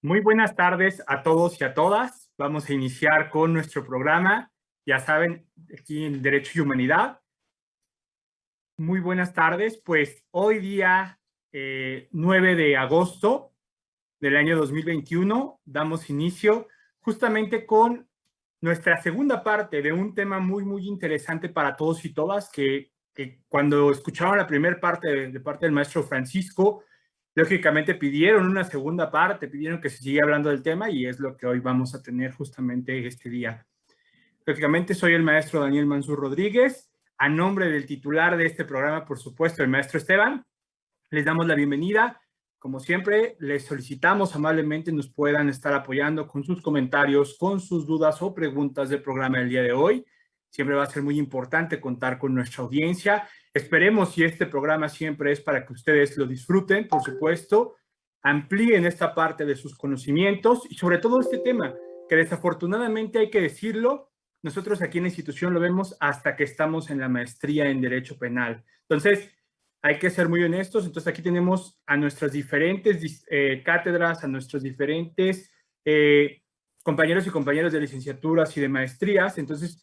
Muy buenas tardes a todos y a todas. Vamos a iniciar con nuestro programa. Ya saben, aquí en Derecho y Humanidad. Muy buenas tardes. Pues hoy día 9 de agosto del año 2021 damos inicio justamente con nuestra segunda parte de un tema muy interesante para todos y todas que cuando escucharon la primera parte de parte del maestro Francisco, lógicamente pidieron una segunda parte, pidieron que se siga hablando del tema y es lo que hoy vamos a tener justamente este día. Lógicamente soy el maestro Daniel Mansur Rodríguez, a nombre del titular de este programa, por supuesto, el maestro Esteban, les damos la bienvenida. Como siempre, les solicitamos amablemente nos puedan estar apoyando con sus comentarios, con sus dudas o preguntas del programa del día de hoy. Siempre va a ser muy importante contar con nuestra audiencia. Esperemos, y este programa siempre es para que ustedes lo disfruten, por supuesto, amplíen esta parte de sus conocimientos y sobre todo este tema, que desafortunadamente hay que decirlo, nosotros aquí en la institución lo vemos hasta que estamos en la maestría en Derecho Penal. Entonces, hay que ser muy honestos. Entonces, aquí tenemos a nuestras diferentes cátedras, a nuestros diferentes compañeros y compañeras de licenciaturas y de maestrías. Entonces,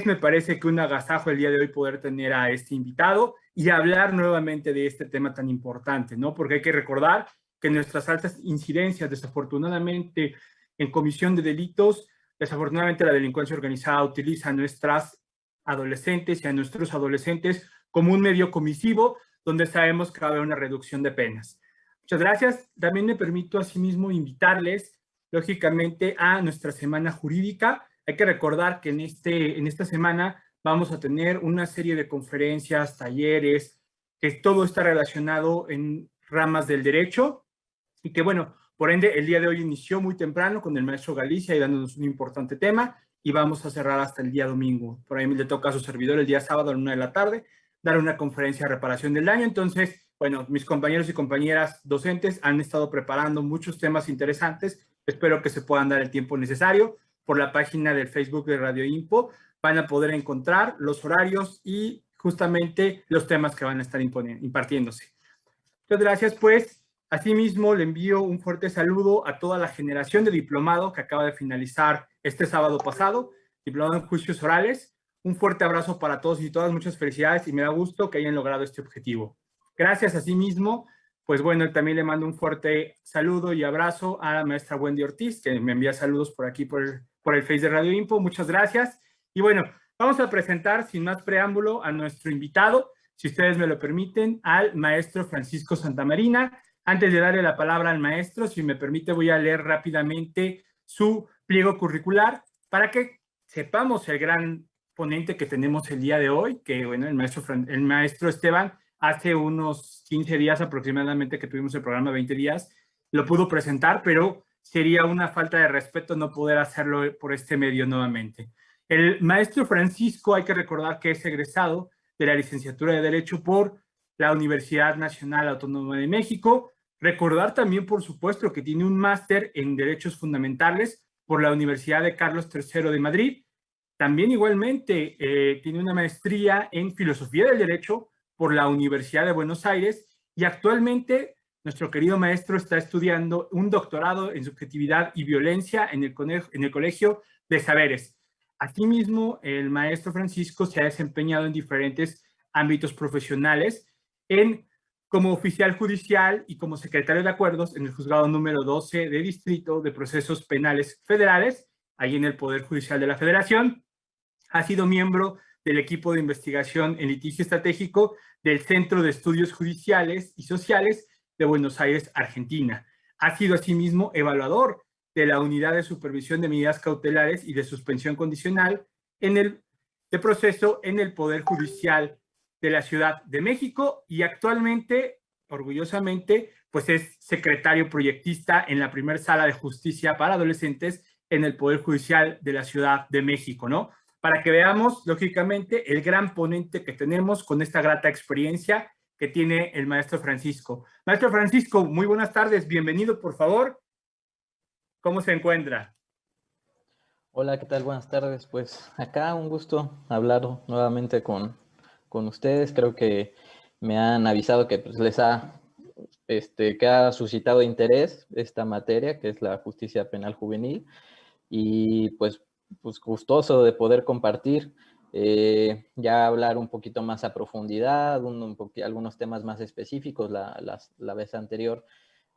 me parece que un agasajo el día de hoy poder tener a este invitado y hablar nuevamente de este tema tan importante, ¿no? Porque hay que recordar que nuestras altas incidencias, desafortunadamente, en comisión de delitos, desafortunadamente la delincuencia organizada utiliza a nuestras adolescentes y a nuestros adolescentes como un medio comisivo donde sabemos que va a haber una reducción de penas. Muchas gracias. También me permito asimismo invitarles, lógicamente, a nuestra semana jurídica. Hay que recordar que en esta semana vamos a tener una serie de conferencias, talleres, que todo está relacionado en ramas del derecho y que, bueno, por ende, el día de hoy inició muy temprano con el maestro Galicia y dándonos un importante tema y vamos a cerrar hasta el día domingo. Por ahí le toca a su servidor el día sábado a la 1 de la tarde dar una conferencia de reparación del daño. Entonces, bueno, mis compañeros y compañeras docentes han estado preparando muchos temas interesantes. Espero que se puedan dar el tiempo necesario. Por la página del Facebook de Radio Info van a poder encontrar los horarios y justamente los temas que van a estar impartiéndose. Muchas gracias, pues. Asimismo, le envío un fuerte saludo a toda la generación de diplomado que acaba de finalizar este sábado pasado, diplomado en juicios orales. Un fuerte abrazo para todos y todas, muchas felicidades y me da gusto que hayan logrado este objetivo. Gracias asimismo, pues bueno, también le mando un fuerte saludo y abrazo a la maestra Wendy Ortiz, que me envía saludos por aquí por el Face de Radio Info. Muchas gracias. Y bueno, vamos a presentar sin más preámbulo a nuestro invitado, si ustedes me lo permiten, al maestro Francisco Santamarina. Antes de darle la palabra al maestro, si me permite, voy a leer rápidamente su pliego curricular para que sepamos el gran ponente que tenemos el día de hoy, que bueno, el maestro Esteban, hace unos 15 días aproximadamente que tuvimos el programa, 20 días, lo pudo presentar, pero sería una falta de respeto no poder hacerlo por este medio nuevamente. El maestro Francisco, hay que recordar que es egresado de la licenciatura de Derecho por la Universidad Nacional Autónoma de México. Recordar también, por supuesto, que tiene un máster en Derechos Fundamentales por la Universidad de Carlos III de Madrid. También igualmente tiene una maestría en Filosofía del Derecho por la Universidad de Buenos Aires y actualmente nuestro querido maestro está estudiando un doctorado en Subjetividad y Violencia en el Colegio de Saberes. Asimismo, el maestro Francisco se ha desempeñado en diferentes ámbitos profesionales como oficial judicial y como secretario de acuerdos en el juzgado número 12 de Distrito de Procesos Penales Federales, ahí en el Poder Judicial de la Federación. Ha sido miembro del equipo de investigación en litigio estratégico del Centro de Estudios Judiciales y Sociales de Buenos Aires, Argentina. Ha sido asimismo evaluador de la Unidad de Supervisión de Medidas Cautelares y de Suspensión Condicional de proceso en el Poder Judicial de la Ciudad de México y actualmente, orgullosamente, pues es secretario proyectista en la primera sala de justicia para adolescentes en el Poder Judicial de la Ciudad de México, ¿no? Para que veamos, lógicamente, el gran ponente que tenemos con esta grata experiencia que tiene el maestro Francisco. Maestro Francisco, muy buenas tardes, bienvenido, por favor. ¿Cómo se encuentra? Hola, ¿qué tal? Buenas tardes. Pues acá un gusto hablar nuevamente con ustedes. Creo que me han avisado que pues, les ha que ha suscitado interés esta materia, que es la justicia penal juvenil, y pues gustoso de poder compartir, ya hablar un poquito más a profundidad, algunos temas más específicos. La vez anterior,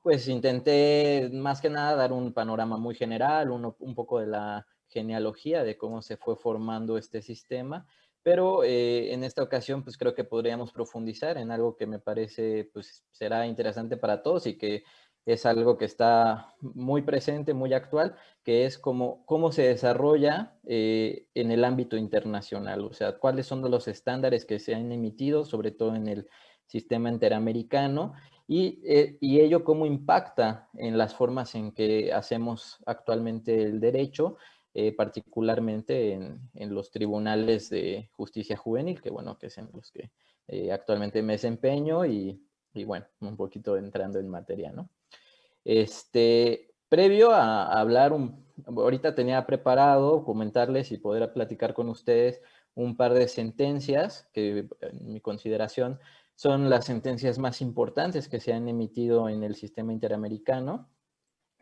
pues intenté más que nada dar un panorama muy general, un poco de la genealogía de cómo se fue formando este sistema, pero en esta ocasión pues creo que podríamos profundizar en algo que me parece pues será interesante para todos y que es algo que está muy presente, muy actual, que es cómo se desarrolla en el ámbito internacional, o sea, cuáles son los estándares que se han emitido, sobre todo en el sistema interamericano, y ello cómo impacta en las formas en que hacemos actualmente el derecho, particularmente en los tribunales de justicia juvenil, que bueno, que es en los que actualmente me desempeño y bueno, un poquito entrando en materia, ¿no? Previo a hablar, ahorita tenía preparado comentarles y poder platicar con ustedes un par de sentencias que en mi consideración son las sentencias más importantes que se han emitido en el sistema interamericano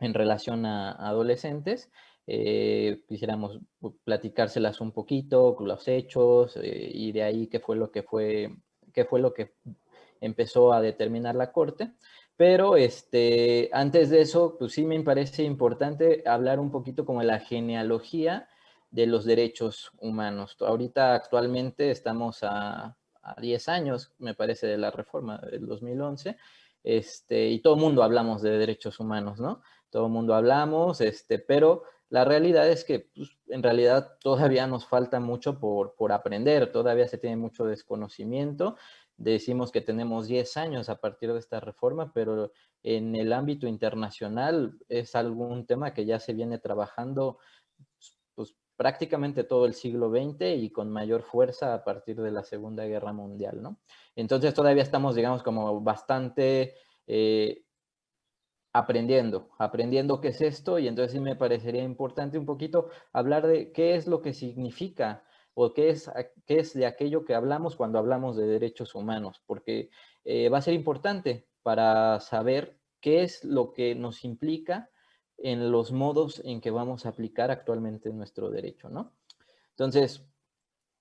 en relación a adolescentes. Quisiéramos platicárselas un poquito, los hechos, y de ahí qué fue lo que empezó a determinar la Corte. Pero antes de eso, pues sí me parece importante hablar un poquito como de la genealogía de los derechos humanos. Ahorita actualmente estamos a 10 años, me parece, de la reforma del 2011, y todo el mundo hablamos de derechos humanos, ¿no? Todo el mundo hablamos, pero la realidad es que pues, en realidad todavía nos falta mucho por aprender, todavía se tiene mucho desconocimiento. Decimos que tenemos 10 años a partir de esta reforma, pero en el ámbito internacional es algún tema que ya se viene trabajando pues, prácticamente todo el siglo XX y con mayor fuerza a partir de la Segunda Guerra Mundial, ¿no? Entonces todavía estamos, digamos, como bastante aprendiendo qué es esto, y entonces sí me parecería importante un poquito hablar de qué es lo que significa o qué es de aquello que hablamos cuando hablamos de derechos humanos, porque va a ser importante para saber qué es lo que nos implica en los modos en que vamos a aplicar actualmente nuestro derecho, ¿no? Entonces,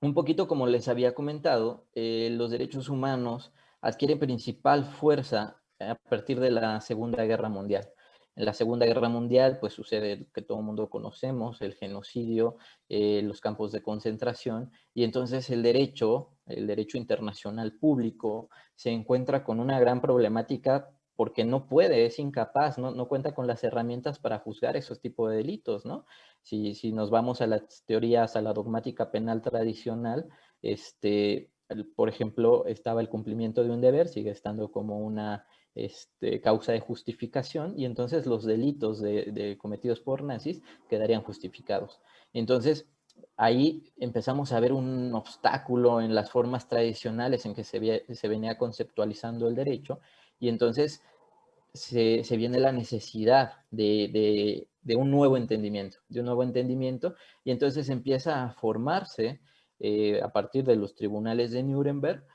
un poquito como les había comentado, los derechos humanos adquieren principal fuerza a partir de la Segunda Guerra Mundial. En la Segunda Guerra Mundial, pues sucede lo que todo el mundo conocemos, el genocidio, los campos de concentración, y entonces el derecho internacional público, se encuentra con una gran problemática porque no puede, es incapaz, no cuenta con las herramientas para juzgar esos tipos de delitos, ¿no? Si nos vamos a las teorías, a la dogmática penal tradicional, por ejemplo, estaba el cumplimiento de un deber, sigue estando como una causa de justificación, y entonces los delitos cometidos por nazis quedarían justificados. Entonces, ahí empezamos a ver un obstáculo en las formas tradicionales en que se venía conceptualizando el derecho, y entonces se viene la necesidad de un nuevo entendimiento, y entonces empieza a formarse a partir de los tribunales de Nuremberg,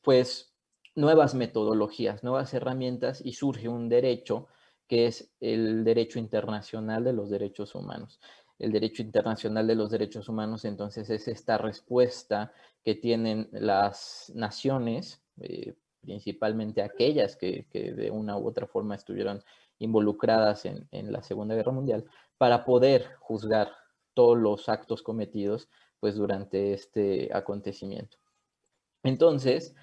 pues nuevas metodologías, nuevas herramientas, y surge un derecho que es el derecho internacional de los derechos humanos. El derecho internacional de los derechos humanos, entonces, es esta respuesta que tienen las naciones, principalmente aquellas que de una u otra forma estuvieron involucradas en la Segunda Guerra Mundial, para poder juzgar todos los actos cometidos pues durante este acontecimiento. Entonces,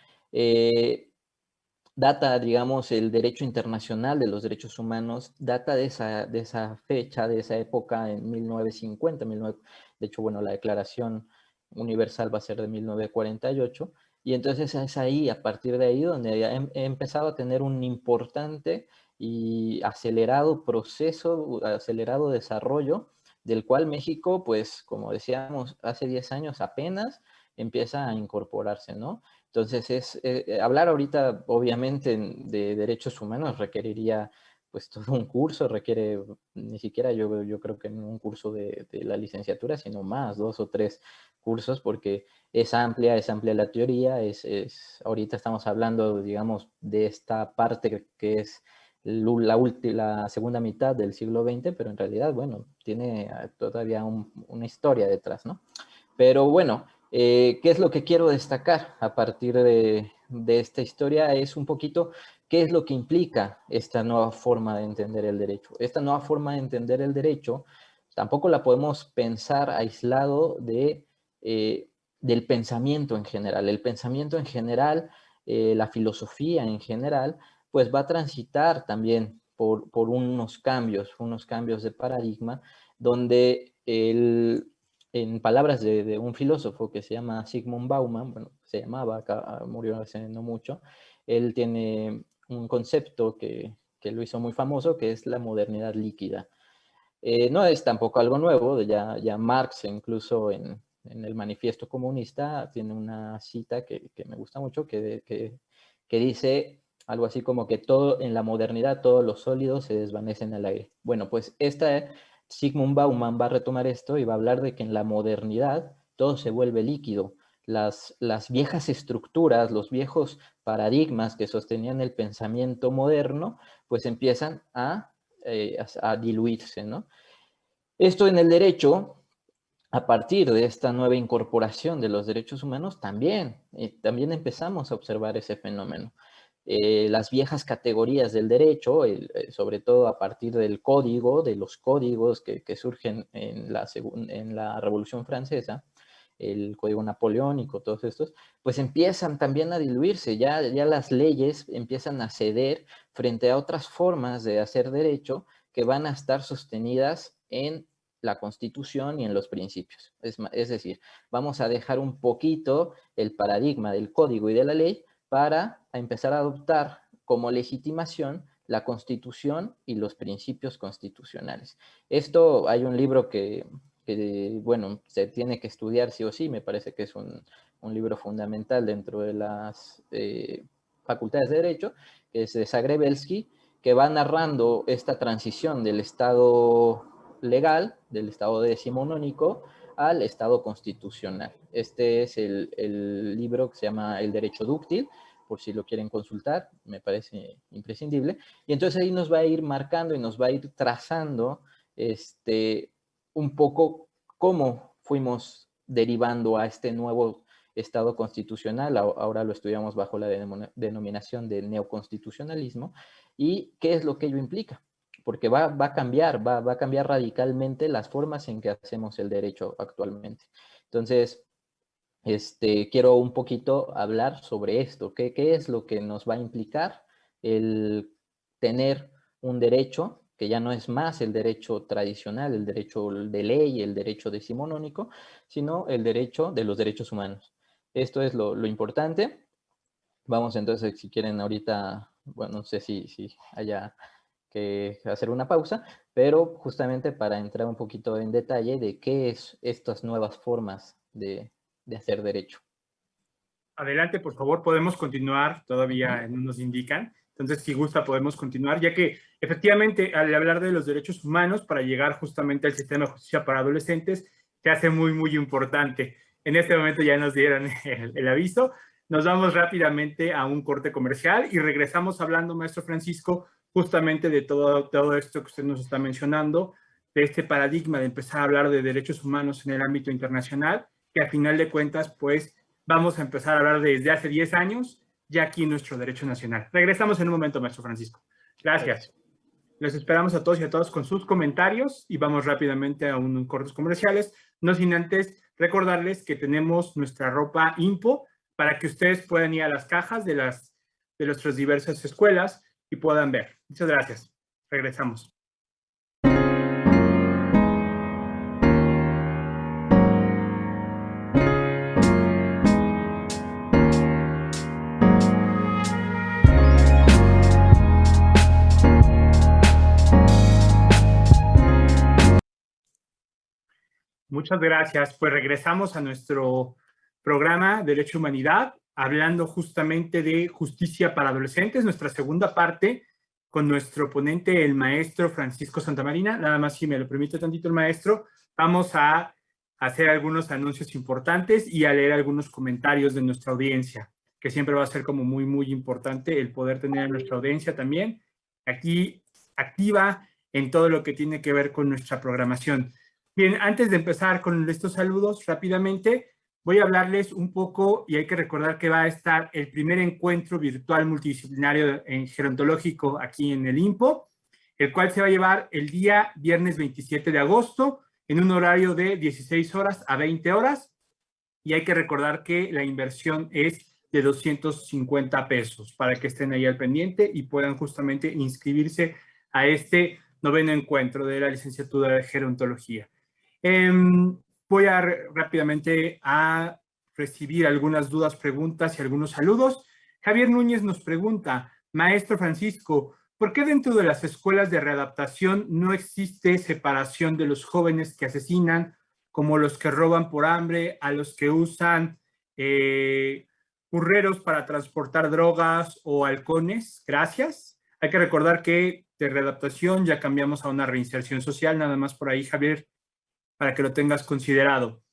data, digamos, el derecho internacional de los derechos humanos, data de esa fecha, de esa época, en 1950. De hecho, bueno, la Declaración Universal va a ser de 1948, y entonces es ahí, a partir de ahí, donde he empezado a tener un importante y acelerado proceso, acelerado desarrollo, del cual México, pues, como decíamos, hace 10 años apenas empieza a incorporarse, ¿no? Entonces, hablar ahorita, obviamente, de derechos humanos requeriría pues todo un curso, requiere ni siquiera yo creo que en un curso de la licenciatura, sino más, 2 o 3 cursos, porque es amplia la teoría, ahorita estamos hablando, digamos, de esta parte que es la segunda mitad del siglo XX, pero en realidad, bueno, tiene todavía una historia detrás, ¿no? Pero bueno, ¿qué es lo que quiero destacar a partir de esta historia? Es un poquito qué es lo que implica esta nueva forma de entender el derecho. Esta nueva forma de entender el derecho tampoco la podemos pensar aislado del pensamiento en general. El pensamiento en general, la filosofía en general, pues va a transitar también por unos cambios de paradigma, donde en palabras de un filósofo que se llama Zygmunt Bauman, bueno, se llamaba, acá murió hace no mucho, él tiene un concepto que lo hizo muy famoso, que es la modernidad líquida. No es tampoco algo nuevo, ya Marx incluso en el Manifiesto Comunista tiene una cita que me gusta mucho, que dice algo así como que en la modernidad todos los sólidos se desvanecen al aire. Bueno, pues Zygmunt Bauman va a retomar esto y va a hablar de que en la modernidad todo se vuelve líquido. Las viejas estructuras, los viejos paradigmas que sostenían el pensamiento moderno, pues empiezan a diluirse, ¿no? Esto en el derecho, a partir de esta nueva incorporación de los derechos humanos, también empezamos a observar ese fenómeno. Las viejas categorías del derecho, sobre todo a partir del código, de los códigos que surgen en la Revolución Francesa, el Código Napoleónico, todos estos, pues empiezan también a diluirse, ya las leyes empiezan a ceder frente a otras formas de hacer derecho que van a estar sostenidas en la Constitución y en los principios. Es decir, vamos a dejar un poquito el paradigma del código y de la ley para empezar a adoptar como legitimación la Constitución y los principios constitucionales. Esto, hay un libro que bueno, se tiene que estudiar sí o sí, me parece que es un libro fundamental dentro de las facultades de Derecho, que es de Zagrebelsky, que va narrando esta transición del Estado legal, del Estado decimonónico, al Estado constitucional. Este es el libro que se llama El Derecho Dúctil, por si lo quieren consultar, me parece imprescindible. Y entonces ahí nos va a ir marcando y nos va a ir trazando un poco cómo fuimos derivando a este nuevo Estado constitucional, ahora lo estudiamos bajo la denominación de neoconstitucionalismo, y qué es lo que ello implica, porque va a cambiar radicalmente las formas en que hacemos el derecho actualmente. Entonces, quiero un poquito hablar sobre esto, qué es lo que nos va a implicar el tener un derecho que ya no es más el derecho tradicional, el derecho de ley, el derecho decimonónico, sino el derecho de los derechos humanos. Esto es lo importante. Vamos entonces, si quieren ahorita, bueno, no sé si haya que hacer una pausa, pero justamente para entrar un poquito en detalle de qué es estas nuevas formas de hacer derecho. Adelante, por favor, podemos continuar, todavía no nos indican. Entonces, si gusta, podemos continuar, ya que efectivamente, al hablar de los derechos humanos, para llegar justamente al sistema de justicia para adolescentes, se hace muy, muy importante. En este momento ya nos dieron el aviso. Nos vamos rápidamente a un corte comercial y regresamos hablando, maestro Francisco, justamente de todo esto que usted nos está mencionando, de este paradigma de empezar a hablar de derechos humanos en el ámbito internacional, que a final de cuentas, pues, vamos a empezar a hablar desde hace 10 años, ya aquí en nuestro derecho nacional. Regresamos en un momento, maestro Francisco. Gracias. Los esperamos a todos y a todas con sus comentarios y vamos rápidamente a unos cortes comerciales, no sin antes recordarles que tenemos nuestra ropa Impo para que ustedes puedan ir a las cajas de nuestras diversas escuelas y puedan ver. Muchas gracias. Regresamos. Muchas gracias. Pues regresamos a nuestro programa Derecho y Humanidad, hablando justamente de justicia para adolescentes, nuestra segunda parte, con nuestro ponente, el maestro Francisco Santamarina. Nada más, si me lo permite tantito el maestro, vamos a hacer algunos anuncios importantes y a leer algunos comentarios de nuestra audiencia, que siempre va a ser como muy, muy importante el poder tener a nuestra audiencia también aquí activa en todo lo que tiene que ver con nuestra programación. Bien, antes de empezar con estos saludos, rápidamente voy a hablarles un poco, y hay que recordar que va a estar el primer encuentro virtual multidisciplinario en gerontológico aquí en el INPO, el cual se va a llevar el día viernes 27 de agosto en un horario de 16 horas a 20 horas, y hay que recordar que la inversión es de 250 pesos para que estén ahí al pendiente y puedan justamente inscribirse a este noveno encuentro de la licenciatura de gerontología. Voy a rápidamente a recibir algunas dudas, preguntas y algunos saludos. Javier Núñez nos pregunta, maestro Francisco, ¿por qué dentro de las escuelas de readaptación no existe separación de los jóvenes que asesinan, como los que roban por hambre, a los que usan burreros para transportar drogas o halcones? Gracias. Hay que recordar que de readaptación ya cambiamos a una reinserción social, nada más por ahí, Javier, para que lo tengas considerado.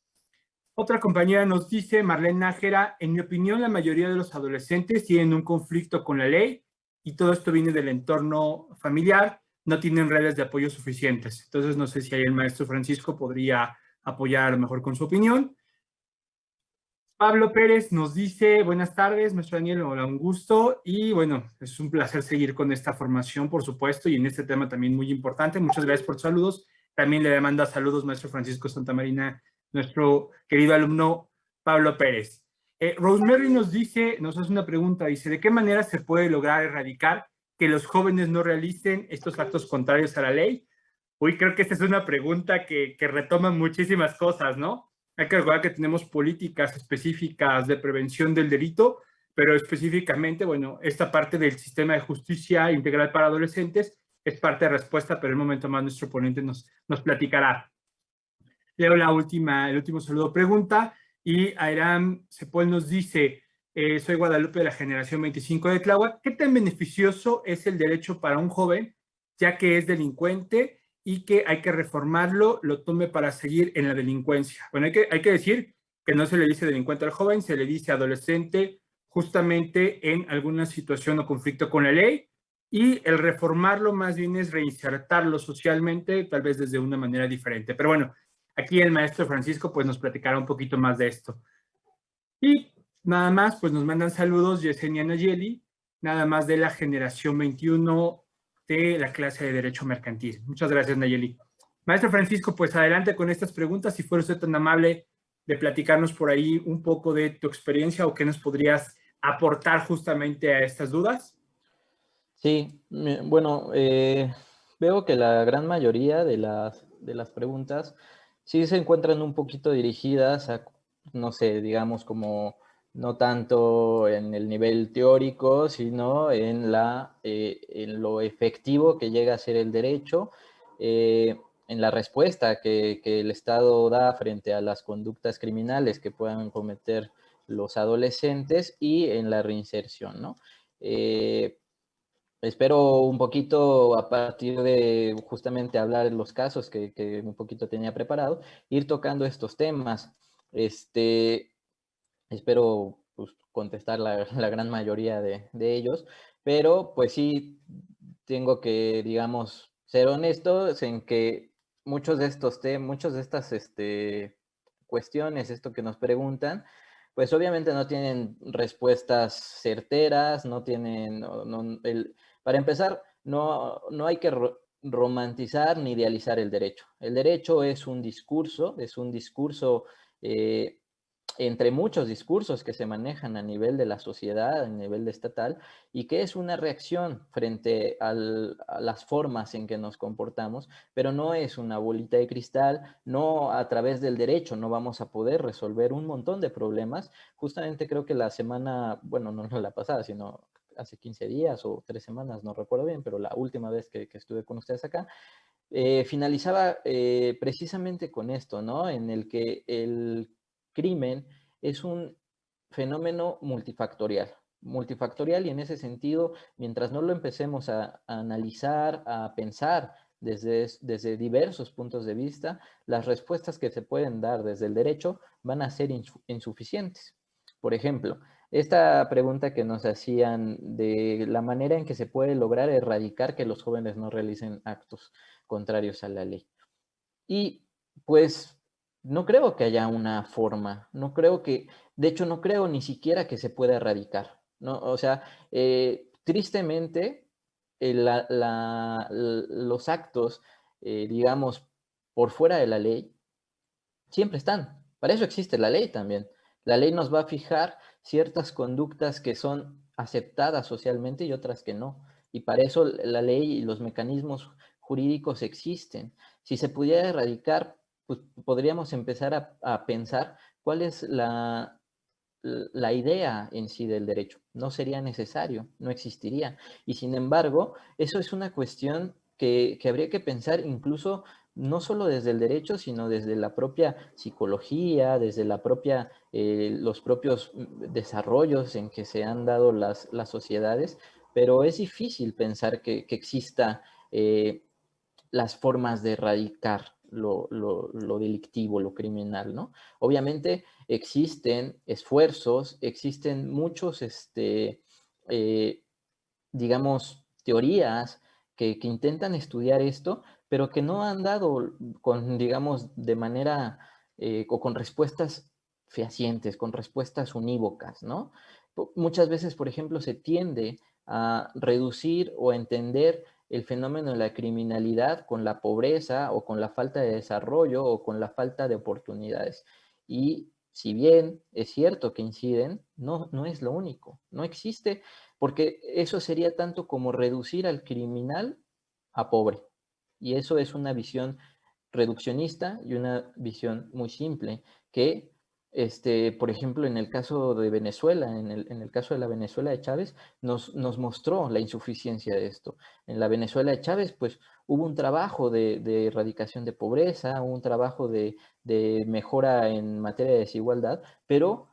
Otra compañera nos dice, Marlene Nájera, en mi opinión, la mayoría de los adolescentes tienen un conflicto con la ley y todo esto viene del entorno familiar, no tienen redes de apoyo suficientes. Entonces, no sé si ahí el maestro Francisco podría apoyar mejor con su opinión. Pablo Pérez nos dice, buenas tardes, maestro Daniel, hola, un gusto. Y bueno, es un placer seguir con esta formación, por supuesto, y en este tema también muy importante. Muchas gracias por sus saludos. También le manda saludos, maestro Francisco Santamarina, nuestro querido alumno Pablo Pérez. Rosemary nos dice, nos hace una pregunta, dice, ¿de qué manera se puede lograr erradicar que los jóvenes no realicen estos actos contrarios a la ley? Uy, creo que esta es una pregunta que retoma muchísimas cosas, ¿no? Hay que recordar que tenemos políticas específicas de prevención del delito, pero específicamente, bueno, esta parte del sistema de justicia integral para adolescentes es parte de respuesta, pero en un momento más nuestro ponente nos platicará. Leo el último saludo pregunta, y Airam Sepol nos dice, soy Guadalupe de la generación 25 de Tláhuac, ¿qué tan beneficioso es el derecho para un joven, ya que es delincuente y que hay que reformarlo, lo tome para seguir en la delincuencia? Bueno, hay que decir que no se le dice delincuente al joven, se le dice adolescente justamente en alguna situación o conflicto con la ley, y el reformarlo más bien es reinsertarlo socialmente, tal vez desde una manera diferente. Pero bueno, aquí el maestro Francisco pues nos platicará un poquito más de esto. Y nada más, pues nos mandan saludos Yesenia Nayeli, nada más de la generación 21 de la clase de Derecho Mercantil. Muchas gracias, Nayeli. Maestro Francisco, pues adelante con estas preguntas, si fuera usted tan amable de platicarnos por ahí un poco de tu experiencia o qué nos podrías aportar justamente a estas dudas. Sí, bueno, veo que la gran mayoría de las preguntas sí se encuentran un poquito dirigidas a, no sé, digamos como no tanto en el nivel teórico, sino en lo efectivo que llega a ser el derecho, en la respuesta que el Estado da frente a las conductas criminales que puedan cometer los adolescentes y en la reinserción, ¿no? Espero un poquito, a partir de justamente hablar de los casos que un poquito tenía preparado, ir tocando estos temas. Espero pues, contestar la gran mayoría de ellos, pero pues sí tengo que, digamos, ser honestos en que muchos de estas cuestiones, esto que nos preguntan, pues obviamente no tienen respuestas certeras, no tienen, para empezar, no hay que romantizar ni idealizar el derecho. El derecho es un discurso entre muchos discursos que se manejan a nivel de la sociedad, a nivel estatal, y que es una reacción frente a las formas en que nos comportamos, pero no es una bolita de cristal, no a través del derecho no vamos a poder resolver un montón de problemas. Justamente creo que la semana, bueno, no la pasada, sino hace 15 días o 3 semanas, no recuerdo bien, pero la última vez que estuve con ustedes acá, finalizaba precisamente con esto, ¿no? En el que el crimen es un fenómeno multifactorial. multifactorial y en ese sentido, mientras no lo empecemos a analizar, a pensar desde diversos puntos de vista, las respuestas que se pueden dar desde el derecho van a ser insuficientes. Por ejemplo, esta pregunta que nos hacían de la manera en que se puede lograr erradicar que los jóvenes no realicen actos contrarios a la ley. Y pues no creo que haya una forma, no creo que, de hecho no creo ni siquiera que se pueda erradicar, ¿no? O sea, tristemente, los actos, digamos, por fuera de la ley, siempre están. Para eso existe la ley también. La ley nos va a fijar ciertas conductas que son aceptadas socialmente y otras que no. Y para eso la ley y los mecanismos jurídicos existen. Si se pudiera erradicar, pues podríamos empezar a pensar cuál es la idea en sí del derecho. No sería necesario, no existiría. Y sin embargo, eso es una cuestión que habría que pensar incluso no solo desde el derecho, sino desde la propia psicología, desde los propios desarrollos en que se han dado las sociedades, pero es difícil pensar que exista las formas de erradicar lo delictivo, lo criminal, ¿no? Obviamente existen esfuerzos, existen muchos, digamos, teorías que intentan estudiar esto, pero que no han dado con, digamos, de manera o con respuestas fehacientes, con respuestas unívocas, ¿no? Muchas veces, por ejemplo, se tiende a reducir o a entender el fenómeno de la criminalidad con la pobreza o con la falta de desarrollo o con la falta de oportunidades. Y si bien es cierto que inciden, no es lo único. No existe, porque eso sería tanto como reducir al criminal a pobre. Y eso es una visión reduccionista y una visión muy simple que, por ejemplo, en el caso de Venezuela, en el caso de la Venezuela de Chávez, nos mostró la insuficiencia de esto. En la Venezuela de Chávez, pues hubo un trabajo de erradicación de pobreza, hubo un trabajo de mejora en materia de desigualdad, pero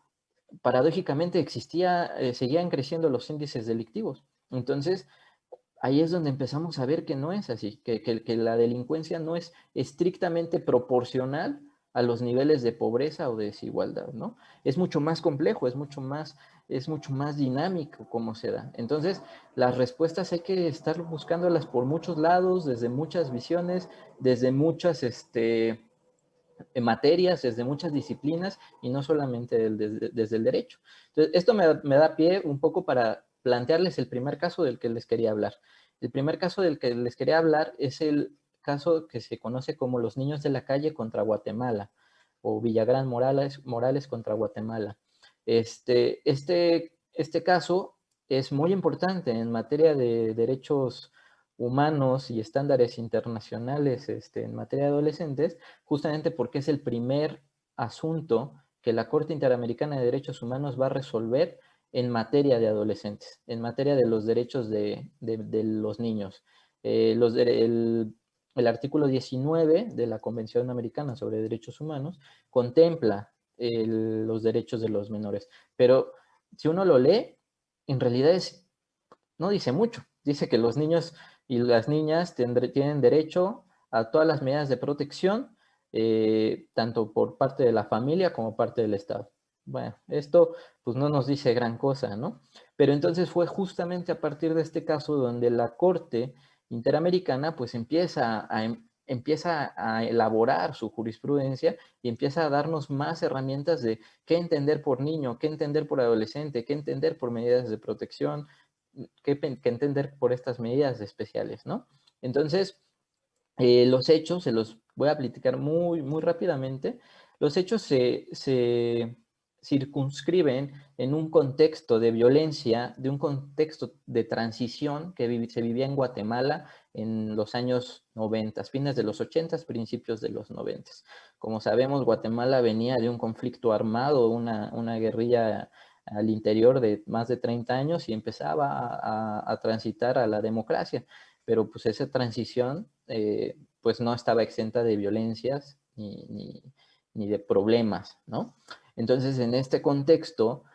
paradójicamente seguían creciendo los índices delictivos. Entonces, ahí es donde empezamos a ver que no es así, que la delincuencia no es estrictamente proporcional a los niveles de pobreza o de desigualdad, ¿no? Es mucho más complejo, es mucho más dinámico cómo se da. Entonces, las respuestas hay que estar buscándolas por muchos lados, desde muchas visiones, desde muchas, en materias, desde muchas disciplinas y no solamente desde el derecho. Entonces, esto me da pie un poco para plantearles el primer caso del que les quería hablar. El primer caso del que les quería hablar es el caso que se conoce como los niños de la calle contra Guatemala o Villagrán Morales contra Guatemala. Este caso es muy importante en materia de derechos humanos y estándares internacionales en materia de adolescentes, justamente porque es el primer asunto que la Corte Interamericana de Derechos Humanos va a resolver en materia de adolescentes, en materia de los derechos de los niños. El artículo 19 de la Convención Americana sobre Derechos Humanos contempla los derechos de los menores, pero si uno lo lee, en realidad no dice mucho. Dice que los niños y las niñas tienen derecho a todas las medidas de protección, tanto por parte de la familia como parte del Estado. Bueno, esto pues no nos dice gran cosa, ¿no? Pero entonces fue justamente a partir de este caso donde la Corte Interamericana pues empieza a elaborar su jurisprudencia y empieza a darnos más herramientas de qué entender por niño, qué entender por adolescente, qué entender por medidas de protección, que entender por estas medidas especiales, ¿no? Entonces, los hechos, se los voy a platicar muy rápidamente, los hechos se circunscriben en un contexto de violencia, de un contexto de transición que se vivía en Guatemala en los años 90, fines de los 80, principios de los 90. Como sabemos, Guatemala venía de un conflicto armado, una guerrilla al interior de más de 30 años y empezaba a transitar a la democracia, pero pues esa transición pues no estaba exenta de violencias ni de problemas, ¿no? Entonces, en este contexto,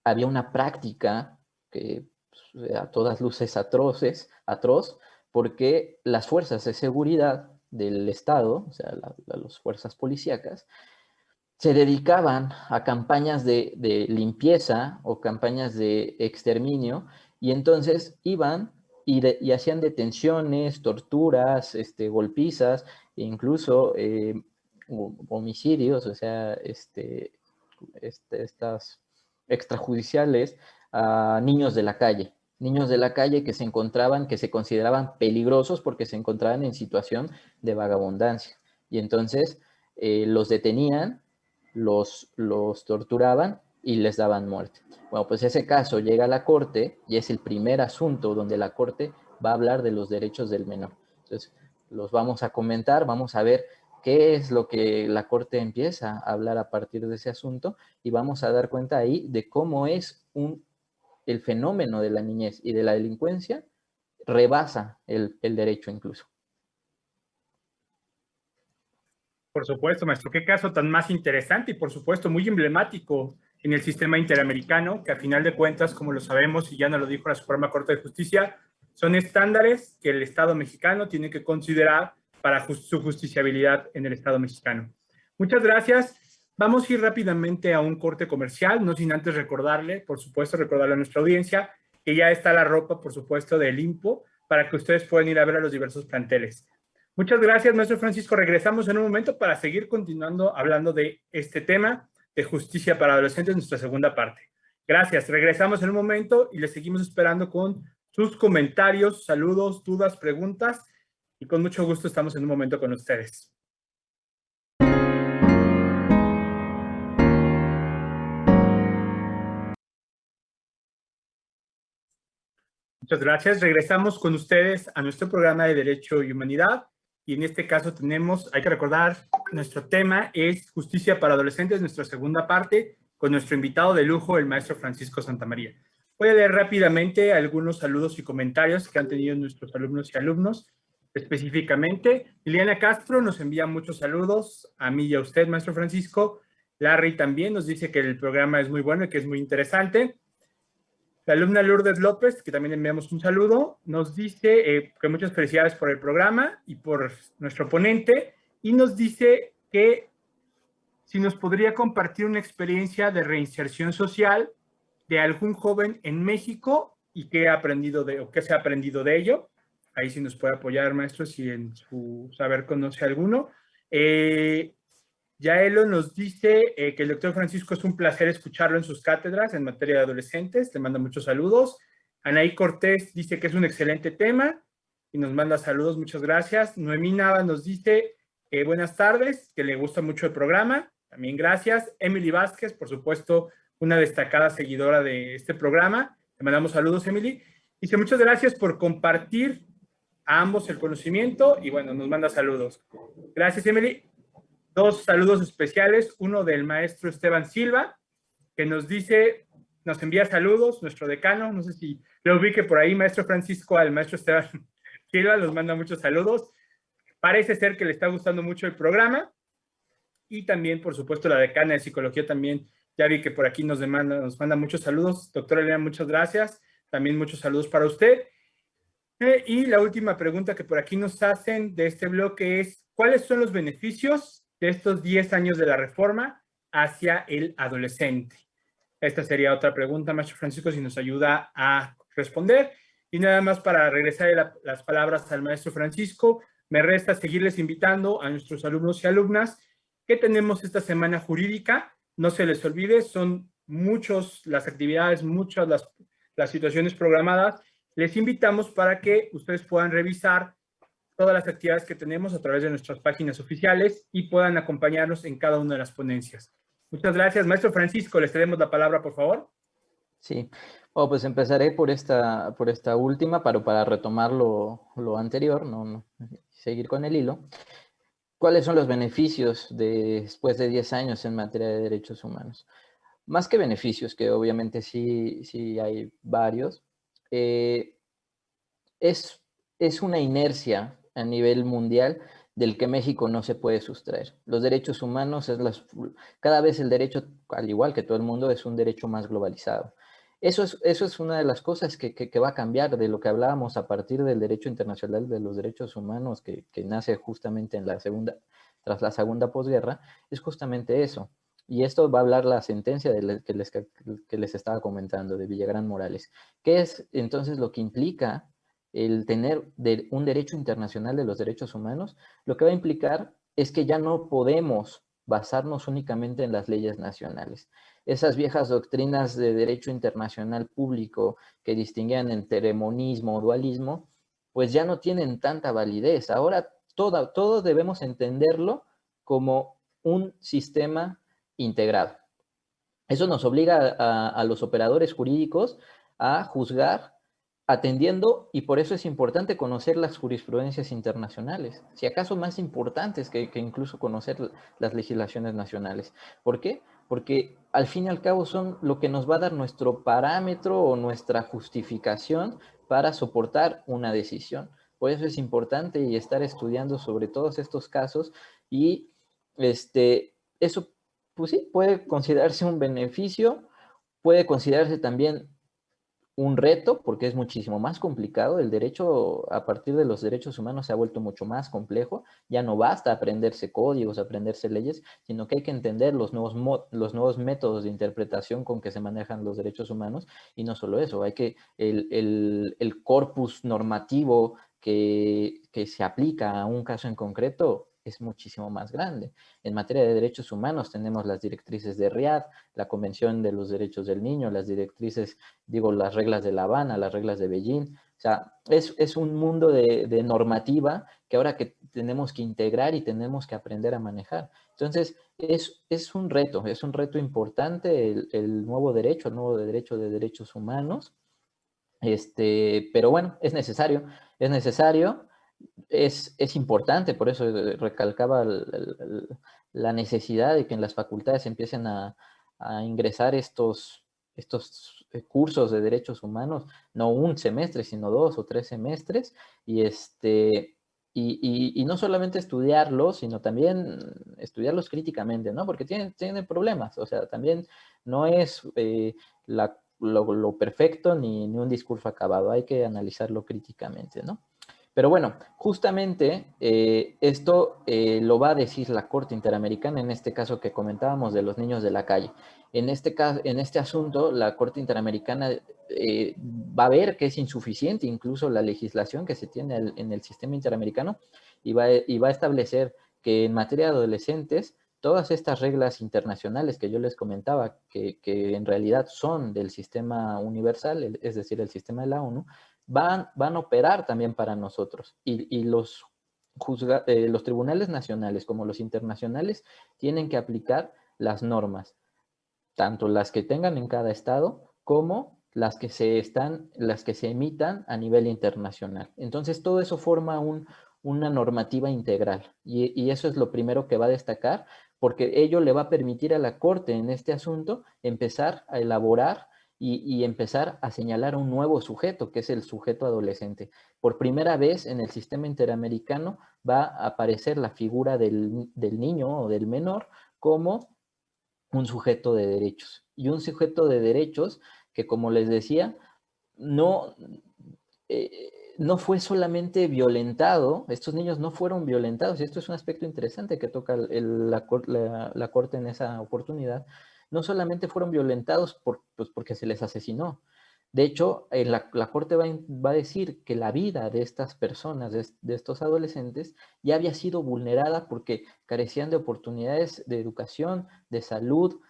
había una práctica que a todas luces atroz, porque las fuerzas de seguridad del Estado, o sea, las fuerzas policíacas, se dedicaban a campañas de limpieza o campañas de exterminio, y entonces iban y hacían detenciones, torturas, golpizas, e incluso homicidios, o sea, estas extrajudiciales a niños de la calle que se consideraban peligrosos porque se encontraban en situación de vagabundancia. Y entonces los detenían, los torturaban y les daban muerte. Bueno, pues ese caso llega a la Corte y es el primer asunto donde la Corte va a hablar de los derechos del menor. Entonces, los vamos a comentar, vamos a ver qué es lo que la Corte empieza a hablar a partir de ese asunto, y vamos a dar cuenta ahí de cómo es el fenómeno de la niñez y de la delincuencia rebasa el derecho incluso. Por supuesto, maestro. Qué caso tan más interesante y, por supuesto, muy emblemático en el sistema interamericano, que a final de cuentas, como lo sabemos y ya nos lo dijo la Suprema Corte de Justicia, son estándares que el Estado mexicano tiene que considerar para su justiciabilidad en el Estado mexicano. Muchas gracias. Vamos a ir rápidamente a un corte comercial, no sin antes recordarle, por supuesto, recordarle a nuestra audiencia que ya está la ropa, por supuesto, del IMPO, para que ustedes puedan ir a ver a los diversos planteles. Muchas gracias, maestro Francisco. Regresamos en un momento para seguir continuando hablando de este tema de justicia para adolescentes en nuestra segunda parte. Gracias. Regresamos en un momento y les seguimos esperando con sus comentarios, saludos, dudas, preguntas, y con mucho gusto estamos en un momento con ustedes. Muchas gracias. Regresamos con ustedes a nuestro programa de Derecho y Humanidad. Y en este caso hay que recordar, nuestro tema es Justicia para Adolescentes, nuestra segunda parte, con nuestro invitado de lujo, el maestro Francisco Santamaría. Voy a leer rápidamente algunos saludos y comentarios que han tenido nuestros alumnos y alumnos. Específicamente, Liliana Castro nos envía muchos saludos a mí y a usted, maestro Francisco. Larry también nos dice que el programa es muy bueno y que es muy interesante. La alumna Lourdes López, que también enviamos un saludo, nos dice que muchas felicidades por el programa y por nuestro ponente, y nos dice que si nos podría compartir una experiencia de reinserción social de algún joven en México y qué ha aprendido o qué se ha aprendido de ello. Ahí sí nos puede apoyar, maestro, si en su saber conoce alguno. Yaelo nos dice que el doctor Francisco es un placer escucharlo en sus cátedras en materia de adolescentes. Le manda muchos saludos. Anaí Cortés dice que es un excelente tema y nos manda saludos. Muchas gracias. Noemí Nava nos dice buenas tardes, que le gusta mucho el programa. También gracias. Emily Vázquez, por supuesto, una destacada seguidora de este programa. Le mandamos saludos, Emily. Dice muchas gracias por compartir a ambos el conocimiento y bueno, nos manda saludos. Gracias, Emily. Dos saludos especiales, uno del maestro Esteban Silva, que nos envía saludos, nuestro decano, no sé si lo ubique por ahí, maestro Francisco, al maestro Esteban Silva, nos manda muchos saludos. Parece ser que le está gustando mucho el programa. Y también, por supuesto, la decana de psicología también, ya vi que por aquí nos manda muchos saludos. Doctora Elena, muchas gracias. También muchos saludos para usted. Y la última pregunta que por aquí nos hacen de este bloque es, ¿cuáles son los beneficios de estos 10 años de la reforma hacia el adolescente? Esta sería otra pregunta, maestro Francisco, si nos ayuda a responder. Y nada más para regresar las palabras al maestro Francisco, me resta seguirles invitando a nuestros alumnos y alumnas que tenemos esta semana jurídica. No se les olvide, son muchas las actividades, muchas las situaciones programadas. Les invitamos para que ustedes puedan revisar todas las actividades que tenemos a través de nuestras páginas oficiales y puedan acompañarnos en cada una de las ponencias. Muchas gracias. Maestro Francisco, les cedemos la palabra, por favor. Sí, bueno, pues empezaré por esta última para retomar lo anterior, no seguir con el hilo. ¿Cuáles son los beneficios después de 10 años en materia de derechos humanos? Más que beneficios, que obviamente sí hay varios, es una inercia a nivel mundial del que México no se puede sustraer. Los derechos humanos cada vez el derecho, al igual que todo el mundo, es un derecho más globalizado. Eso es una de las cosas que va a cambiar de lo que hablábamos a partir del derecho internacional de los derechos humanos que nace justamente tras la segunda posguerra, es justamente eso. Y esto va a hablar la sentencia que les estaba comentando de Villagrán Morales. ¿Qué es entonces lo que implica el tener un derecho internacional de los derechos humanos? Lo que va a implicar es que ya no podemos basarnos únicamente en las leyes nacionales. Esas viejas doctrinas de derecho internacional público que distinguían entre monismo o dualismo, pues ya no tienen tanta validez. Ahora todo debemos entenderlo como un sistema integrado. Eso nos obliga a los operadores jurídicos a juzgar atendiendo, y por eso es importante conocer las jurisprudencias internacionales, si acaso más importantes que incluso conocer las legislaciones nacionales. ¿Por qué? Porque al fin y al cabo son lo que nos va a dar nuestro parámetro o nuestra justificación para soportar una decisión. Por eso es importante y estar estudiando sobre todos estos casos y eso, pues sí, puede considerarse un beneficio, puede considerarse también un reto, porque es muchísimo más complicado. El derecho, a partir de los derechos humanos, se ha vuelto mucho más complejo. Ya no basta aprenderse códigos, aprenderse leyes, sino que hay que entender los nuevos métodos de interpretación con que se manejan los derechos humanos. Y no solo eso, hay que el corpus normativo que se aplica a un caso en concreto es muchísimo más grande. En materia de derechos humanos tenemos las directrices de Riad, la Convención de los Derechos del Niño, las directrices, las reglas de La Habana, las reglas de Beijing. O sea, es un mundo de normativa que ahora que tenemos que integrar y tenemos que aprender a manejar. Entonces, es un reto importante el nuevo derecho, el nuevo derecho de derechos humanos. Pero bueno, es necesario, es importante, por eso recalcaba la necesidad de que en las facultades empiecen a ingresar estos cursos de derechos humanos, no un semestre, sino 2 o 3 semestres, y no solamente estudiarlos, sino también estudiarlos críticamente, ¿no? Porque tienen problemas, o sea, también no es lo perfecto ni un discurso acabado, hay que analizarlo críticamente, ¿no? Pero bueno, justamente esto lo va a decir la Corte Interamericana, en este caso que comentábamos de los niños de la calle. En este asunto, la Corte Interamericana va a ver que es insuficiente incluso la legislación que se tiene en el sistema interamericano y va a establecer que en materia de adolescentes, todas estas reglas internacionales que yo les comentaba, que en realidad son del sistema universal, es decir, el sistema de la ONU, van a operar también para nosotros. Y los tribunales nacionales como los internacionales tienen que aplicar las normas, tanto las que tengan en cada estado como las que se emitan a nivel internacional. Entonces, todo eso forma una normativa integral y eso es lo primero que va a destacar, porque ello le va a permitir a la Corte en este asunto empezar a elaborar y empezar a señalar un nuevo sujeto, que es el sujeto adolescente. Por primera vez en el sistema interamericano va a aparecer la figura del niño o del menor como un sujeto de derechos. Y un sujeto de derechos que, como les decía, no, no fue solamente violentado, estos niños no fueron violentados, y esto es un aspecto interesante que toca la Corte en esa oportunidad, no solamente fueron violentados pues porque se les asesinó. De hecho, la Corte va a decir que la vida de estas personas, de estos adolescentes, ya había sido vulnerada porque carecían de oportunidades de educación, de salud,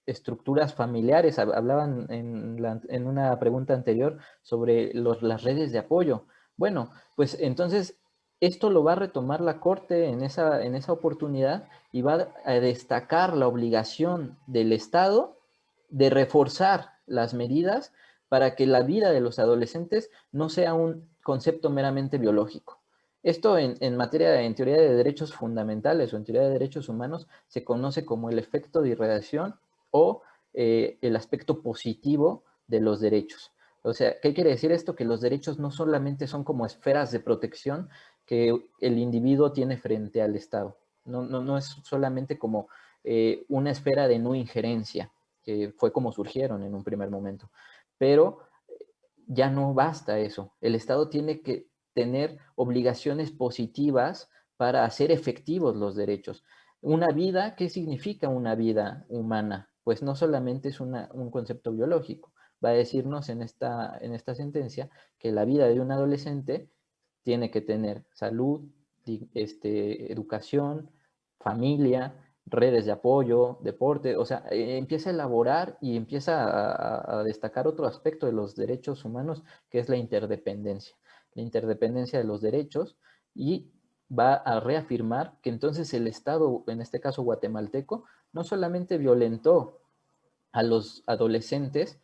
estructuras familiares. Hablaban en una pregunta anterior sobre las redes de apoyo. Bueno, pues entonces esto lo va a retomar la Corte en esa oportunidad y va a destacar la obligación del Estado de reforzar las medidas para que la vida de los adolescentes no sea un concepto meramente biológico. Esto en teoría de derechos fundamentales o en teoría de derechos humanos se conoce como el efecto de irradiación o el aspecto positivo de los derechos. O sea, ¿qué quiere decir esto? Que los derechos no solamente son como esferas de protección que el individuo tiene frente al Estado. No es solamente como una esfera de no injerencia, que fue como surgieron en un primer momento. Pero ya no basta eso. El Estado tiene que tener obligaciones positivas para hacer efectivos los derechos. Una vida, ¿qué significa una vida humana? Pues no solamente es un concepto biológico. Va a decirnos en esta sentencia que la vida de un adolescente tiene que tener salud, educación, familia, redes de apoyo, deporte, o sea, empieza a elaborar y empieza a destacar otro aspecto de los derechos humanos, que es la interdependencia de los derechos, y va a reafirmar que entonces el Estado, en este caso guatemalteco, no solamente violentó a los adolescentes,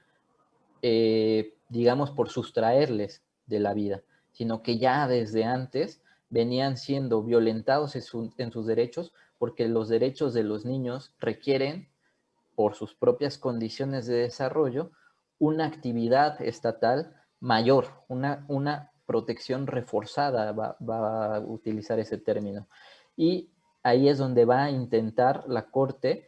digamos, por sustraerles de la vida, sino que ya desde antes venían siendo violentados en sus derechos, porque los derechos de los niños requieren, por sus propias condiciones de desarrollo, una actividad estatal mayor, una protección reforzada, va a utilizar ese término. Y ahí es donde va a intentar la Corte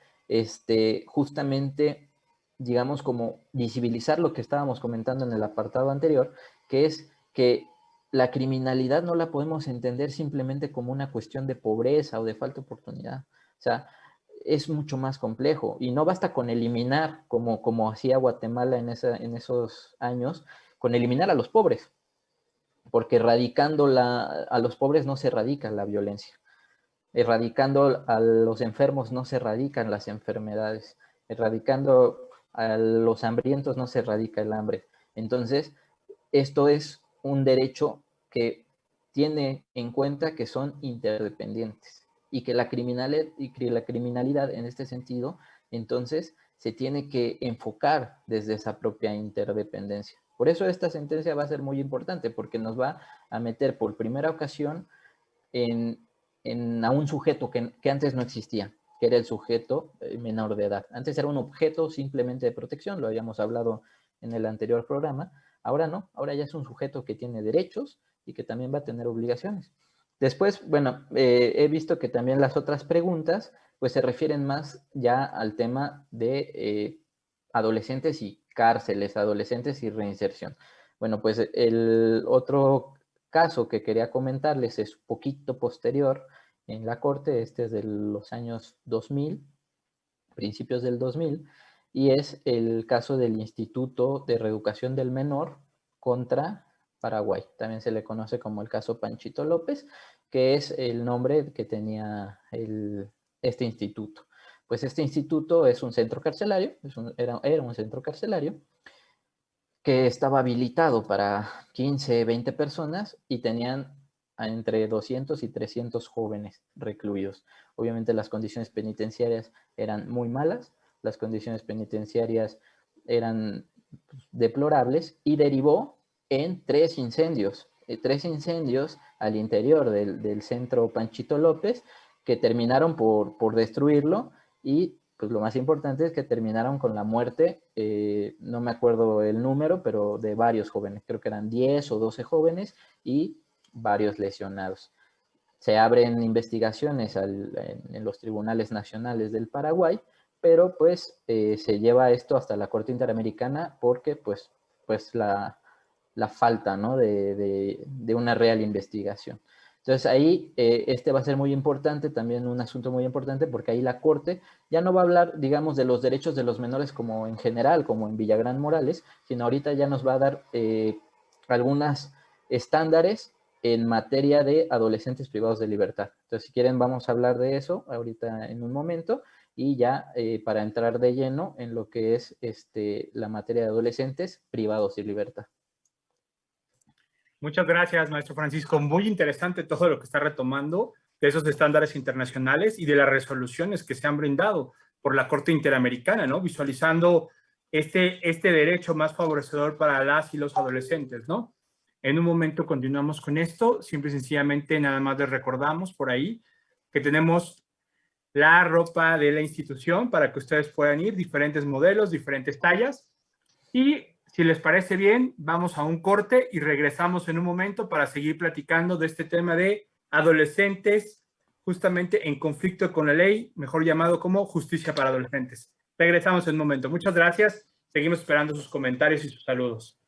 justamente, digamos, como visibilizar lo que estábamos comentando en el apartado anterior, que es que la criminalidad no la podemos entender simplemente como una cuestión de pobreza o de falta de oportunidad. O sea, es mucho más complejo y no basta con eliminar, como hacía Guatemala en esos años, con eliminar a los pobres, porque erradicando a los pobres no se erradica la violencia. Erradicando a los enfermos no se erradican las enfermedades. Erradicando a los hambrientos no se erradica el hambre. Entonces, esto es un derecho que tiene en cuenta que son interdependientes y que la criminalidad en este sentido, entonces, se tiene que enfocar desde esa propia interdependencia. Por eso esta sentencia va a ser muy importante, porque nos va a meter por primera ocasión a un sujeto que antes no existía, que era el sujeto menor de edad. Antes era un objeto simplemente de protección, lo habíamos hablado en el anterior programa. Ahora no, ahora ya es un sujeto que tiene derechos y que también va a tener obligaciones. Después, bueno, he visto que también las otras preguntas pues se refieren más ya al tema de adolescentes y cárceles, adolescentes y reinserción. Bueno, pues el otro caso que quería comentarles es un poquito posterior en la Corte, este es de los años 2000, principios del 2000, y es el caso del Instituto de Reeducación del Menor contra Paraguay. También se le conoce como el caso Panchito López, que es el nombre que tenía este instituto. Pues este instituto es un centro carcelario, era un centro carcelario, que estaba habilitado para 15, 20 personas y tenían entre 200 y 300 jóvenes recluidos. Obviamente las condiciones penitenciarias eran muy malas, las condiciones penitenciarias eran deplorables y derivó en 3 incendios. 3 incendios al interior del centro Panchito López que terminaron por destruirlo y pues lo más importante es que terminaron con la muerte, no me acuerdo el número, pero de varios jóvenes, creo que eran 10 o 12 jóvenes y varios lesionados. Se abren investigaciones en los tribunales nacionales del Paraguay, pero pues se lleva esto hasta la Corte Interamericana porque pues la falta, ¿no? de una real investigación. Entonces ahí este va a ser muy importante, también un asunto muy importante, porque ahí la Corte ya no va a hablar, digamos, de los derechos de los menores como en general, como en Villagrán Morales, sino ahorita ya nos va a dar algunos estándares en materia de adolescentes privados de libertad. Entonces, si quieren, vamos a hablar de eso ahorita en un momento y ya para entrar de lleno en lo que es la materia de adolescentes privados de libertad. Muchas gracias, maestro Francisco. Muy interesante todo lo que está retomando de esos estándares internacionales y de las resoluciones que se han brindado por la Corte Interamericana, ¿no? Visualizando este derecho más favorecedor para las y los adolescentes, ¿no? En un momento continuamos con esto. Simple y sencillamente nada más les recordamos por ahí que tenemos la ropa de la institución para que ustedes puedan ir, diferentes modelos, diferentes tallas. Y si les parece bien, vamos a un corte y regresamos en un momento para seguir platicando de este tema de adolescentes justamente en conflicto con la ley, mejor llamado como justicia para adolescentes. Regresamos en un momento. Muchas gracias. Seguimos esperando sus comentarios y sus saludos.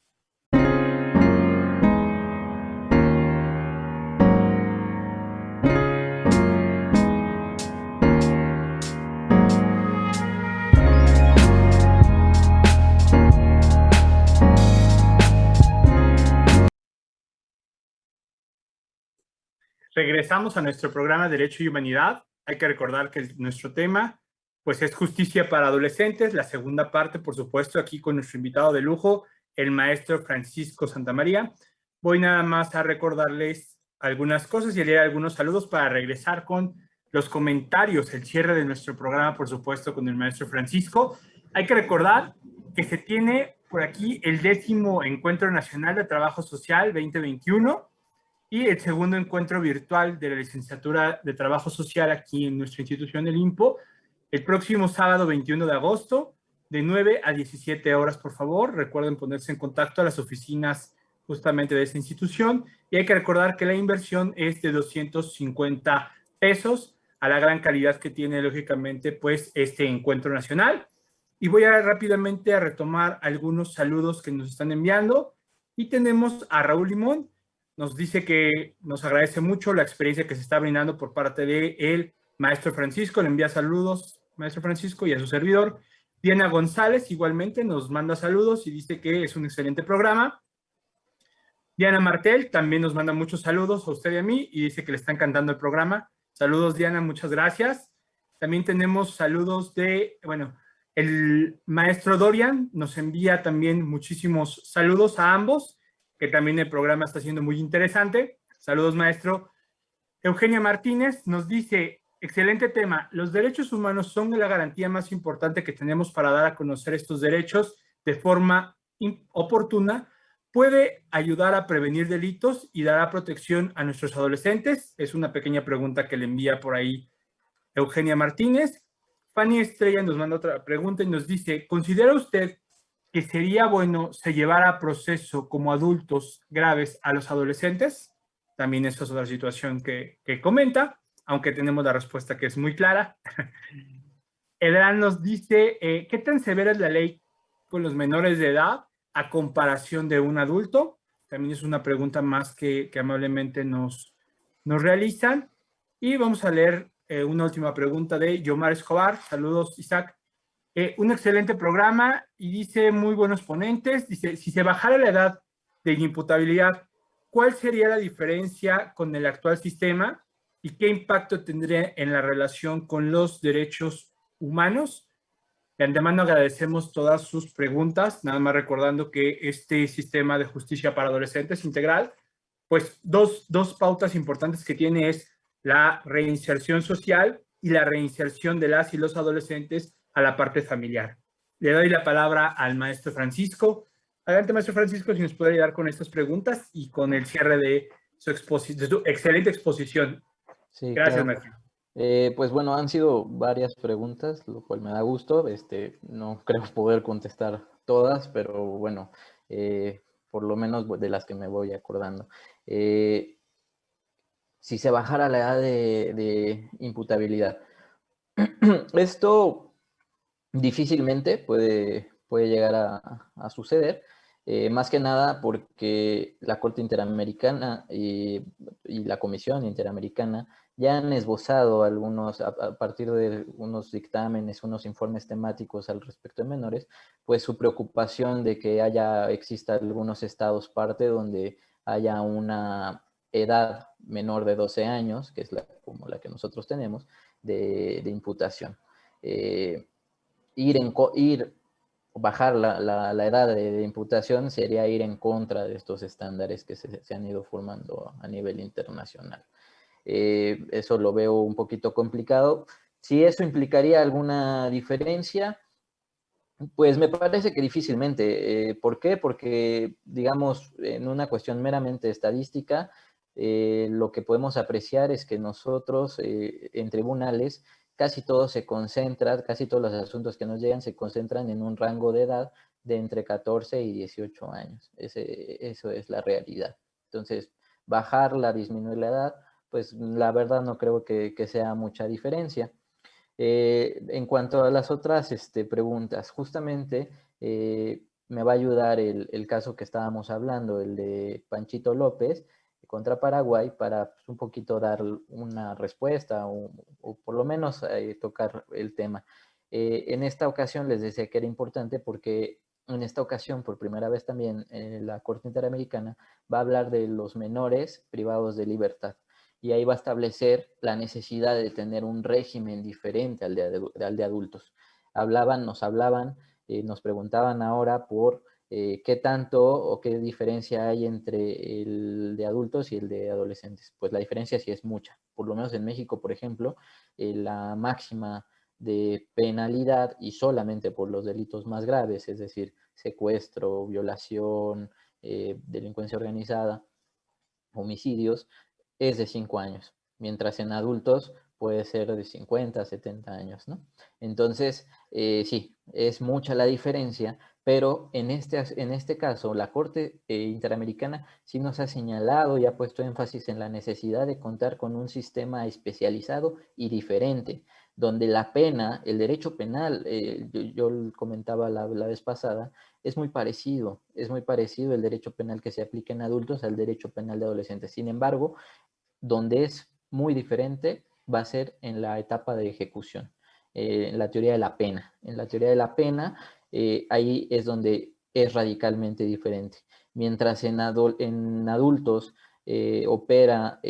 Regresamos a nuestro programa Derecho y Humanidad. Hay que recordar que nuestro tema pues, es justicia para adolescentes. La segunda parte, por supuesto, aquí con nuestro invitado de lujo, el maestro Francisco Santamaría. Voy nada más a recordarles algunas cosas y leer algunos saludos para regresar con los comentarios, el cierre de nuestro programa, por supuesto, con el maestro Francisco. Hay que recordar que se tiene por aquí el 10º Encuentro Nacional de Trabajo Social 2021 y el segundo encuentro virtual de la licenciatura de Trabajo Social aquí en nuestra institución, el IMPO, el próximo sábado 21 de agosto, de 9 a 17 horas, por favor. Recuerden ponerse en contacto a las oficinas justamente de esta institución. Y hay que recordar que la inversión es de 250 pesos a la gran calidad que tiene, lógicamente, pues este encuentro nacional. Y voy a rápidamente a retomar algunos saludos que nos están enviando. Y tenemos a Raúl Limón. Nos dice que nos agradece mucho la experiencia que se está brindando por parte del maestro Francisco. Le envía saludos, maestro Francisco, y a su servidor. Diana González igualmente nos manda saludos y dice que es un excelente programa. Diana Martel también nos manda muchos saludos a usted y a mí y dice que le está encantando el programa. Saludos, Diana, muchas gracias. También tenemos saludos de, bueno, el maestro Dorian nos envía también muchísimos saludos a ambos, que también el programa está siendo muy interesante. Saludos, maestro. Eugenia Martínez nos dice, excelente tema, los derechos humanos son la garantía más importante que tenemos para dar a conocer estos derechos de forma oportuna, puede ayudar a prevenir delitos y dará protección a nuestros adolescentes. Es una pequeña pregunta que le envía por ahí Eugenia Martínez. Fanny Estrella nos manda otra pregunta y nos dice, ¿considera usted que sería bueno se llevara a proceso como adultos graves a los adolescentes? También esa es otra situación que comenta, aunque tenemos la respuesta que es muy clara. Edran nos dice, ¿qué tan severa es la ley con los menores de edad a comparación de un adulto? También es una pregunta más que amablemente nos realizan. Y vamos a leer una última pregunta de Yomar Escobar. Saludos, Isaac. Un excelente programa y dice muy buenos ponentes. Dice, si se bajara la edad de inimputabilidad, ¿cuál sería la diferencia con el actual sistema y qué impacto tendría en la relación con los derechos humanos? De antemano agradecemos todas sus preguntas, nada más recordando que este sistema de justicia para adolescentes integral, pues dos pautas importantes que tiene es la reinserción social y la reinserción de las y los adolescentes a la parte familiar. Le doy la palabra al maestro Francisco. Adelante, maestro Francisco, si nos puede ayudar con estas preguntas y con el cierre de su excelente exposición. Sí, Gracias, claro. maestro. Pues bueno, han sido varias preguntas, lo cual me da gusto. No creo poder contestar todas, pero bueno, por lo menos de las que me voy acordando. Si se bajara la edad de imputabilidad. Esto difícilmente puede llegar a suceder, más que nada porque la Corte Interamericana y la Comisión Interamericana ya han esbozado algunos, a partir de unos dictámenes, unos informes temáticos al respecto de menores, pues su preocupación de que exista algunos estados parte donde haya una edad menor de 12 años, que es como la que nosotros tenemos, de imputación. Bajar la edad de imputación sería ir en contra de estos estándares que se han ido formando a nivel internacional. Eso lo veo un poquito complicado. Si eso implicaría alguna diferencia, pues me parece que difícilmente. ¿Por qué? Porque, digamos, en una cuestión meramente estadística, lo que podemos apreciar es que nosotros en tribunales casi todo se concentra, casi todos los asuntos que nos llegan se concentran en un rango de edad de entre 14 y 18 años. Eso es la realidad. Entonces, bajarla, disminuir la edad, pues la verdad no creo que sea mucha diferencia. En cuanto a las otras preguntas, justamente me va a ayudar el caso que estábamos hablando, el de Panchito López contra Paraguay, para un poquito dar una respuesta o por lo menos tocar el tema. En esta ocasión les decía que era importante porque en esta ocasión, por primera vez también, la Corte Interamericana va a hablar de los menores privados de libertad. Y ahí va a establecer la necesidad de tener un régimen diferente al de adultos. Nos preguntaban ahora por qué tanto o qué diferencia hay entre el de adultos y el de adolescentes. Pues la diferencia sí es mucha. Por lo menos en México, por ejemplo, la máxima de penalidad, y solamente por los delitos más graves, es decir, secuestro, violación, delincuencia organizada, homicidios, es de 5 años, mientras en adultos puede ser de 50, 70 años, ¿no? Entonces, sí, es mucha la diferencia, pero en este caso, la Corte Interamericana sí nos ha señalado y ha puesto énfasis en la necesidad de contar con un sistema especializado y diferente, donde la pena, el derecho penal, yo comentaba la vez pasada, es muy parecido el derecho penal que se aplica en adultos al derecho penal de adolescentes. Sin embargo, donde es muy diferente va a ser en la etapa de ejecución, en la teoría de la pena. En la teoría de la pena, ahí es donde es radicalmente diferente. Mientras en adultos opera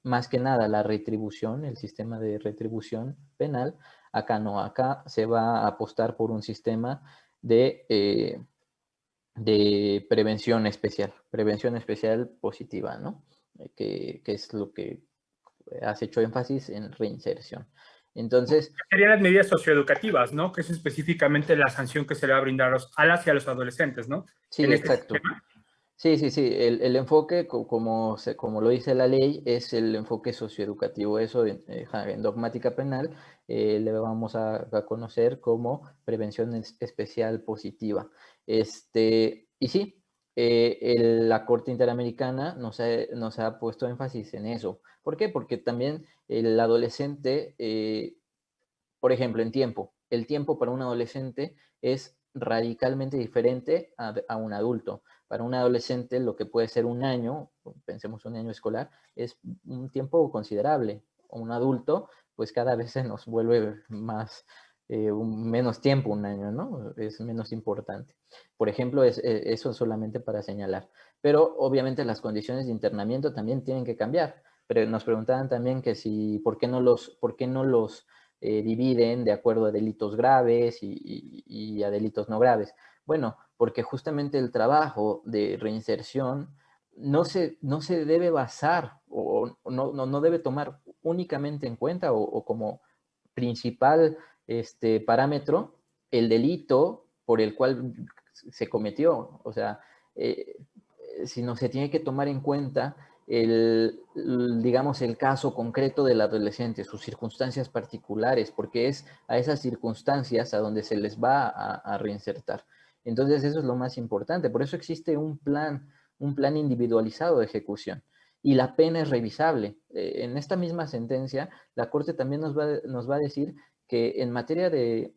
más que nada la retribución, el sistema de retribución penal, acá no, acá se va a apostar por un sistema de prevención especial positiva, ¿no? Que es lo que has hecho énfasis en reinserción. Entonces, Serían las medidas socioeducativas, ¿no? Que es específicamente la sanción que se le va a brindar a las y a los adolescentes, ¿no? sí, En este exacto. sistema. Sí, sí, sí. El enfoque, como lo dice la ley, es el enfoque socioeducativo. Eso en dogmática penal le vamos a conocer como prevención especial positiva. Y sí, la Corte Interamericana nos ha puesto énfasis en eso. ¿Por qué? Porque también el adolescente, por ejemplo, el tiempo para un adolescente es radicalmente diferente a un adulto. Para un adolescente lo que puede ser un año, pensemos un año escolar, es un tiempo considerable. Un adulto, pues cada vez se nos vuelve menos tiempo un año, ¿no? Es menos importante. Por ejemplo, eso solamente para señalar. Pero obviamente las condiciones de internamiento también tienen que cambiar. Pero nos preguntaban también que si, ¿por qué no los dividen de acuerdo a delitos graves y a delitos no graves? Bueno, porque justamente el trabajo de reinserción no se debe basar o no debe tomar únicamente en cuenta o como principal parámetro el delito por el cual se cometió. O sea, eh, sino se tiene que tomar en cuenta digamos, el caso concreto del adolescente, sus circunstancias particulares, porque es a esas circunstancias a donde se les va a reinsertar. Entonces, eso es lo más importante. Por eso existe un plan individualizado de ejecución. Y la pena es revisable. En esta misma sentencia, la Corte también nos va a decir que en materia de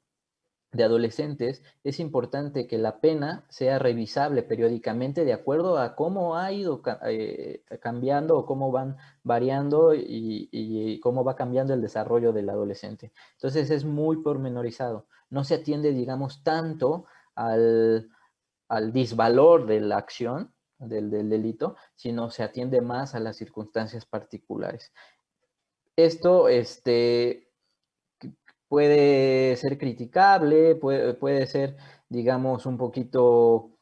adolescentes, es importante que la pena sea revisable periódicamente de acuerdo a cómo ha ido cambiando o cómo van variando y cómo va cambiando el desarrollo del adolescente. Entonces es muy pormenorizado. No se atiende, digamos, tanto al disvalor de la acción, del delito, sino se atiende más a las circunstancias particulares. Esto, puede ser criticable, puede ser, digamos, un poquito,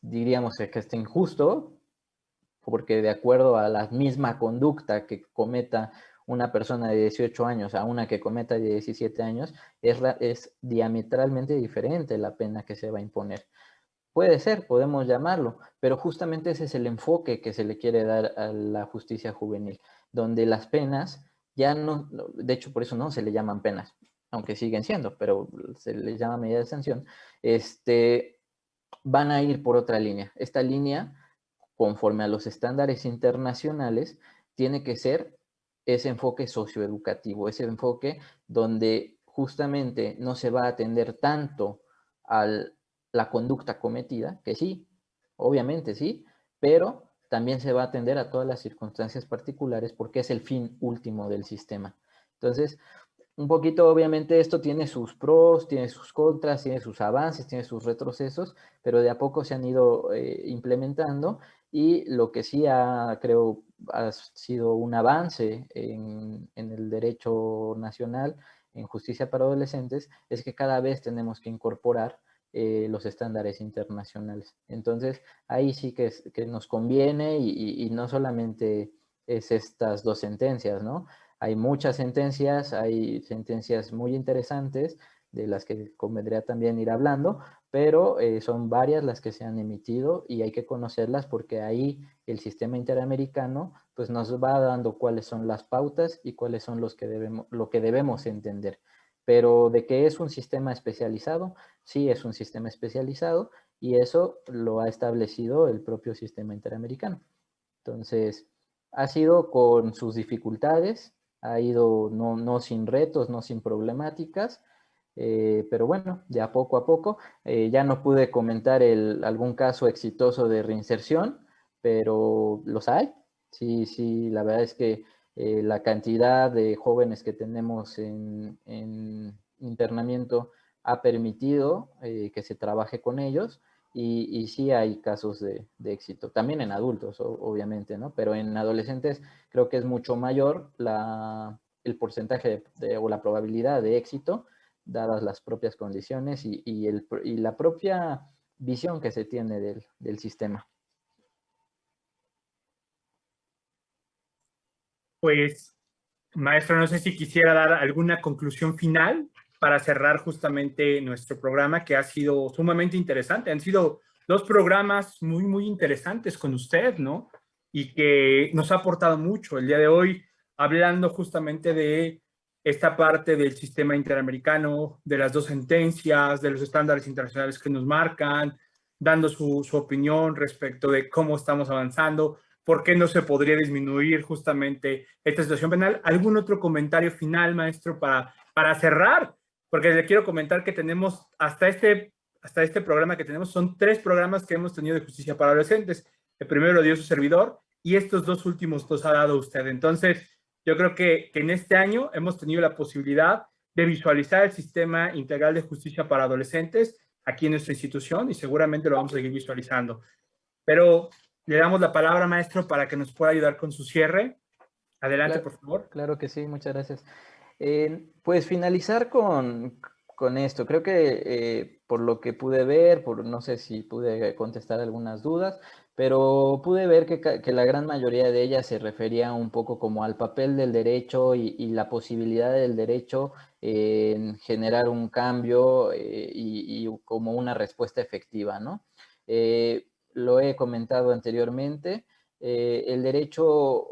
diríamos que esté injusto, porque de acuerdo a la misma conducta que cometa una persona de 18 años a una que cometa de 17 años, es diametralmente diferente la pena que se va a imponer. Puede ser, podemos llamarlo, pero justamente ese es el enfoque que se le quiere dar a la justicia juvenil, donde las penas ya no, de hecho por eso no se le llaman penas, aunque siguen siendo, pero se les llama medida de sanción, van a ir por otra línea. Esta línea, conforme a los estándares internacionales, tiene que ser ese enfoque socioeducativo, ese enfoque donde justamente no se va a atender tanto a la conducta cometida, que sí, obviamente sí, pero también se va a atender a todas las circunstancias particulares porque es el fin último del sistema. Entonces, un poquito, obviamente, esto tiene sus pros, tiene sus contras, tiene sus avances, tiene sus retrocesos, pero de a poco se han ido implementando y lo que sí creo, ha sido un avance en el derecho nacional, en justicia para adolescentes, es que cada vez tenemos que incorporar los estándares internacionales. Entonces, ahí sí que nos conviene y no solamente es estas dos sentencias, ¿no? Hay muchas sentencias, hay sentencias muy interesantes de las que convendría también ir hablando, pero son varias las que se han emitido y hay que conocerlas porque ahí el sistema interamericano pues nos va dando cuáles son las pautas y cuáles son lo que debemos entender. Pero de que es un sistema especializado, sí es un sistema especializado y eso lo ha establecido el propio sistema interamericano. Entonces, ha sido con sus dificultades, ha ido no sin retos, no sin problemáticas, pero bueno, de a poco. Ya no pude comentar algún caso exitoso de reinserción, pero los hay. Sí, la verdad es que la cantidad de jóvenes que tenemos en internamiento ha permitido que se trabaje con ellos y sí hay casos de éxito. También en adultos, obviamente, ¿no? Pero en adolescentes creo que es mucho mayor el porcentaje o la probabilidad de éxito dadas las propias condiciones y la propia visión que se tiene del sistema. Pues, maestro, no sé si quisiera dar alguna conclusión final para cerrar justamente nuestro programa, que ha sido sumamente interesante. Han sido dos programas muy interesantes con usted, ¿no? Y que nos ha aportado mucho el día de hoy, hablando justamente de esta parte del sistema interamericano, de las dos sentencias, de los estándares internacionales que nos marcan, dando su opinión respecto de cómo estamos avanzando, por qué no se podría disminuir justamente esta situación penal. ¿Algún otro comentario final, maestro, para cerrar? Porque le quiero comentar que tenemos hasta este programa que tenemos, son 3 programas que hemos tenido de justicia para adolescentes. El primero lo dio su servidor y estos 2 últimos los ha dado usted. Entonces, yo creo que en este año hemos tenido la posibilidad de visualizar el sistema integral de justicia para adolescentes aquí en nuestra institución y seguramente lo vamos a seguir visualizando. Pero le damos la palabra, maestro, para que nos pueda ayudar con su cierre. Adelante, Claro, por favor. claro que sí, muchas gracias. Pues finalizar con esto. Creo que por lo que pude ver, no sé si pude contestar algunas dudas, pero pude ver que la gran mayoría de ellas se refería un poco como al papel del derecho y la posibilidad del derecho en generar un cambio y como una respuesta efectiva, ¿no? Lo he comentado anteriormente, el derecho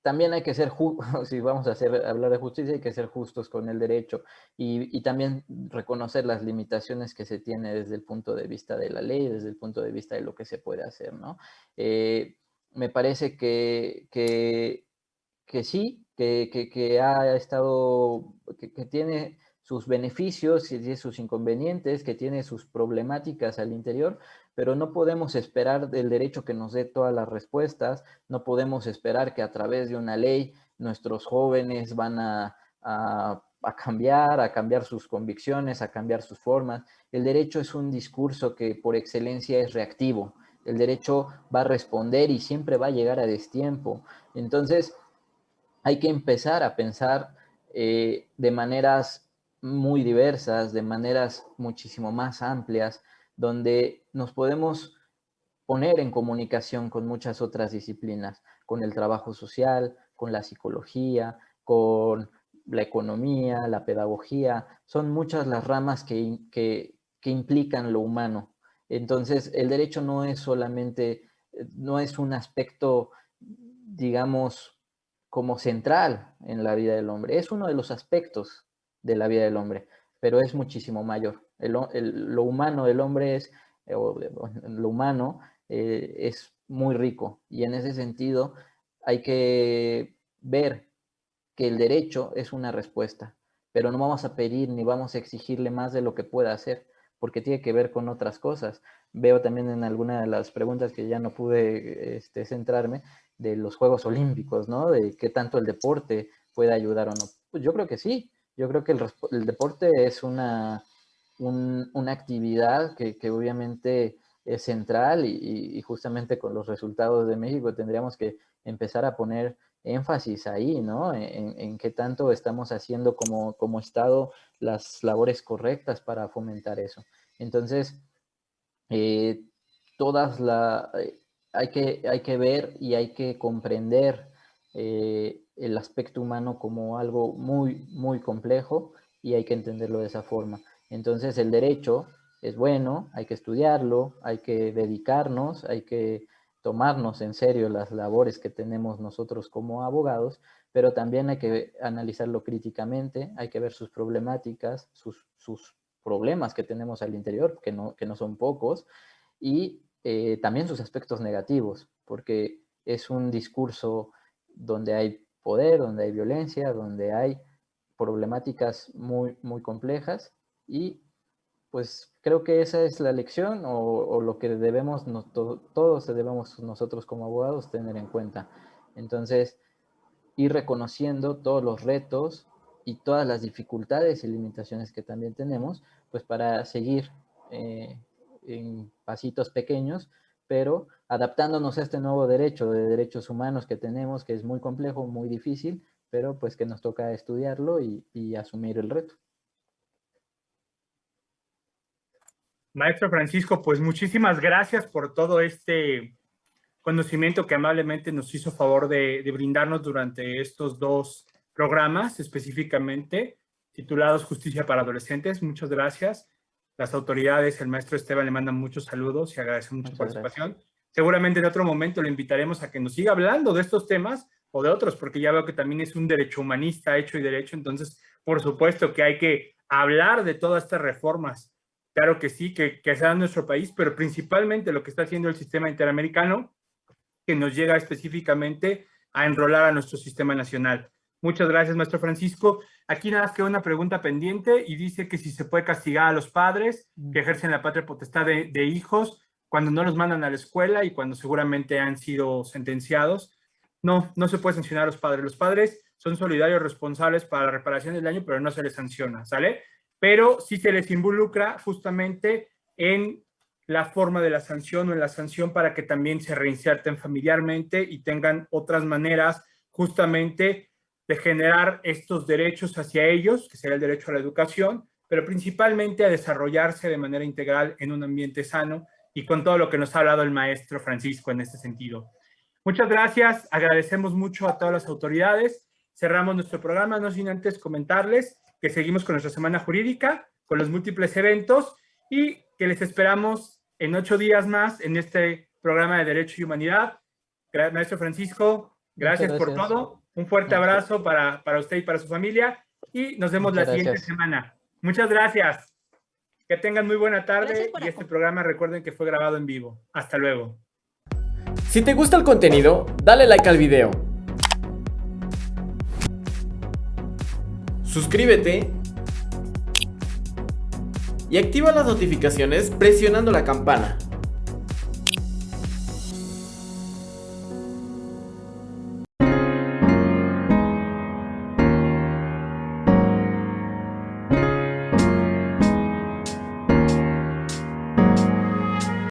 también hay que ser, si vamos a hablar de justicia, hay que ser justos con el derecho y también reconocer las limitaciones que se tiene desde el punto de vista de la ley, desde el punto de vista de lo que se puede hacer, ¿no? Me parece que sí, que ha estado, que tiene sus beneficios, que tiene sus inconvenientes, que tiene sus problemáticas al interior, pero no podemos esperar del derecho que nos dé todas las respuestas, no podemos esperar que a través de una ley nuestros jóvenes van a cambiar sus convicciones, a cambiar sus formas. El derecho es un discurso que por excelencia es reactivo. El derecho va a responder y siempre va a llegar a destiempo. Entonces, hay que empezar a pensar de maneras muy diversas, de maneras muchísimo más amplias, donde nos podemos poner en comunicación con muchas otras disciplinas, con el trabajo social, con la psicología, con la economía, la pedagogía. Son muchas las ramas que implican lo humano. Entonces, el derecho no es solamente, no es un aspecto, digamos, como central en la vida del hombre. Es uno de los aspectos, de la vida del hombre, pero es muchísimo mayor. Lo humano del hombre lo humano es muy rico, y en ese sentido hay que ver que el derecho es una respuesta, pero no vamos a pedir ni vamos a exigirle más de lo que pueda hacer, porque tiene que ver con otras cosas. Veo también en alguna de las preguntas que ya no pude centrarme, de los Juegos Olímpicos, ¿no? De qué tanto el deporte puede ayudar o no. Pues yo creo que sí, yo creo que el deporte es una actividad que obviamente es central, y justamente con los resultados de México tendríamos que empezar a poner énfasis ahí, ¿no? En qué tanto estamos haciendo como Estado las labores correctas para fomentar eso. Entonces, eh, hay que ver y hay que comprender el aspecto humano como algo muy, muy complejo, y hay que entenderlo de esa forma. Entonces, el derecho es bueno, hay que estudiarlo, hay que dedicarnos, hay que tomarnos en serio las labores que tenemos nosotros como abogados, pero también hay que analizarlo críticamente, hay que ver sus problemáticas, sus problemas que tenemos al interior, que no son pocos, y también sus aspectos negativos, porque es un discurso donde hay poder, donde hay violencia, donde hay problemáticas muy, muy complejas, y pues creo que esa es la lección, o lo que debemos, todos debemos nosotros como abogados tener en cuenta. Entonces, ir reconociendo todos los retos y todas las dificultades y limitaciones que también tenemos, pues para seguir en pasitos pequeños, pero adaptándonos a este nuevo derecho de derechos humanos que tenemos, que es muy complejo, muy difícil, pero pues que nos toca estudiarlo y asumir el reto. Maestro Francisco, pues muchísimas gracias por todo este conocimiento que amablemente nos hizo favor de brindarnos durante estos 2 programas, específicamente titulados Justicia para Adolescentes. Muchas gracias. Las autoridades, el maestro Esteban, le mandan muchos saludos y agradecen mucho su participación. Gracias. Seguramente en otro momento le invitaremos a que nos siga hablando de estos temas o de otros, porque ya veo que también es un derecho humanista hecho y derecho, entonces por supuesto que hay que hablar de todas estas reformas. Claro que sí, que se da en nuestro país, pero principalmente lo que está haciendo el sistema interamericano, que nos llega específicamente a enrolar a nuestro sistema nacional. Muchas gracias, maestro Francisco. Aquí nada más queda una pregunta pendiente, y dice que si se puede castigar a los padres que ejercen la patria potestad de hijos cuando no los mandan a la escuela y cuando seguramente han sido sentenciados. No, no se puede sancionar a los padres. Los padres son solidarios, responsables para la reparación del daño, pero no se les sanciona, ¿sale? Pero sí se les involucra justamente en la forma de la sanción o en la sanción para que también se reinserten familiarmente y tengan otras maneras justamente de generar estos derechos hacia ellos, que será el derecho a la educación, pero principalmente a desarrollarse de manera integral en un ambiente sano, y con todo lo que nos ha hablado el maestro Francisco en este sentido. Muchas gracias, agradecemos mucho a todas las autoridades. Cerramos nuestro programa, no sin antes comentarles que seguimos con nuestra semana jurídica, con los múltiples eventos, y que les esperamos en 8 días más en este programa de Derecho y Humanidad. Maestro Francisco, gracias por todo. Un fuerte abrazo para usted y para su familia, y nos vemos la siguiente semana. Muchas gracias. Que tengan muy buena tarde, y este programa recuerden que fue grabado en vivo. Hasta luego. Si te gusta el contenido, dale like al video. Suscríbete y activa las notificaciones presionando la campana.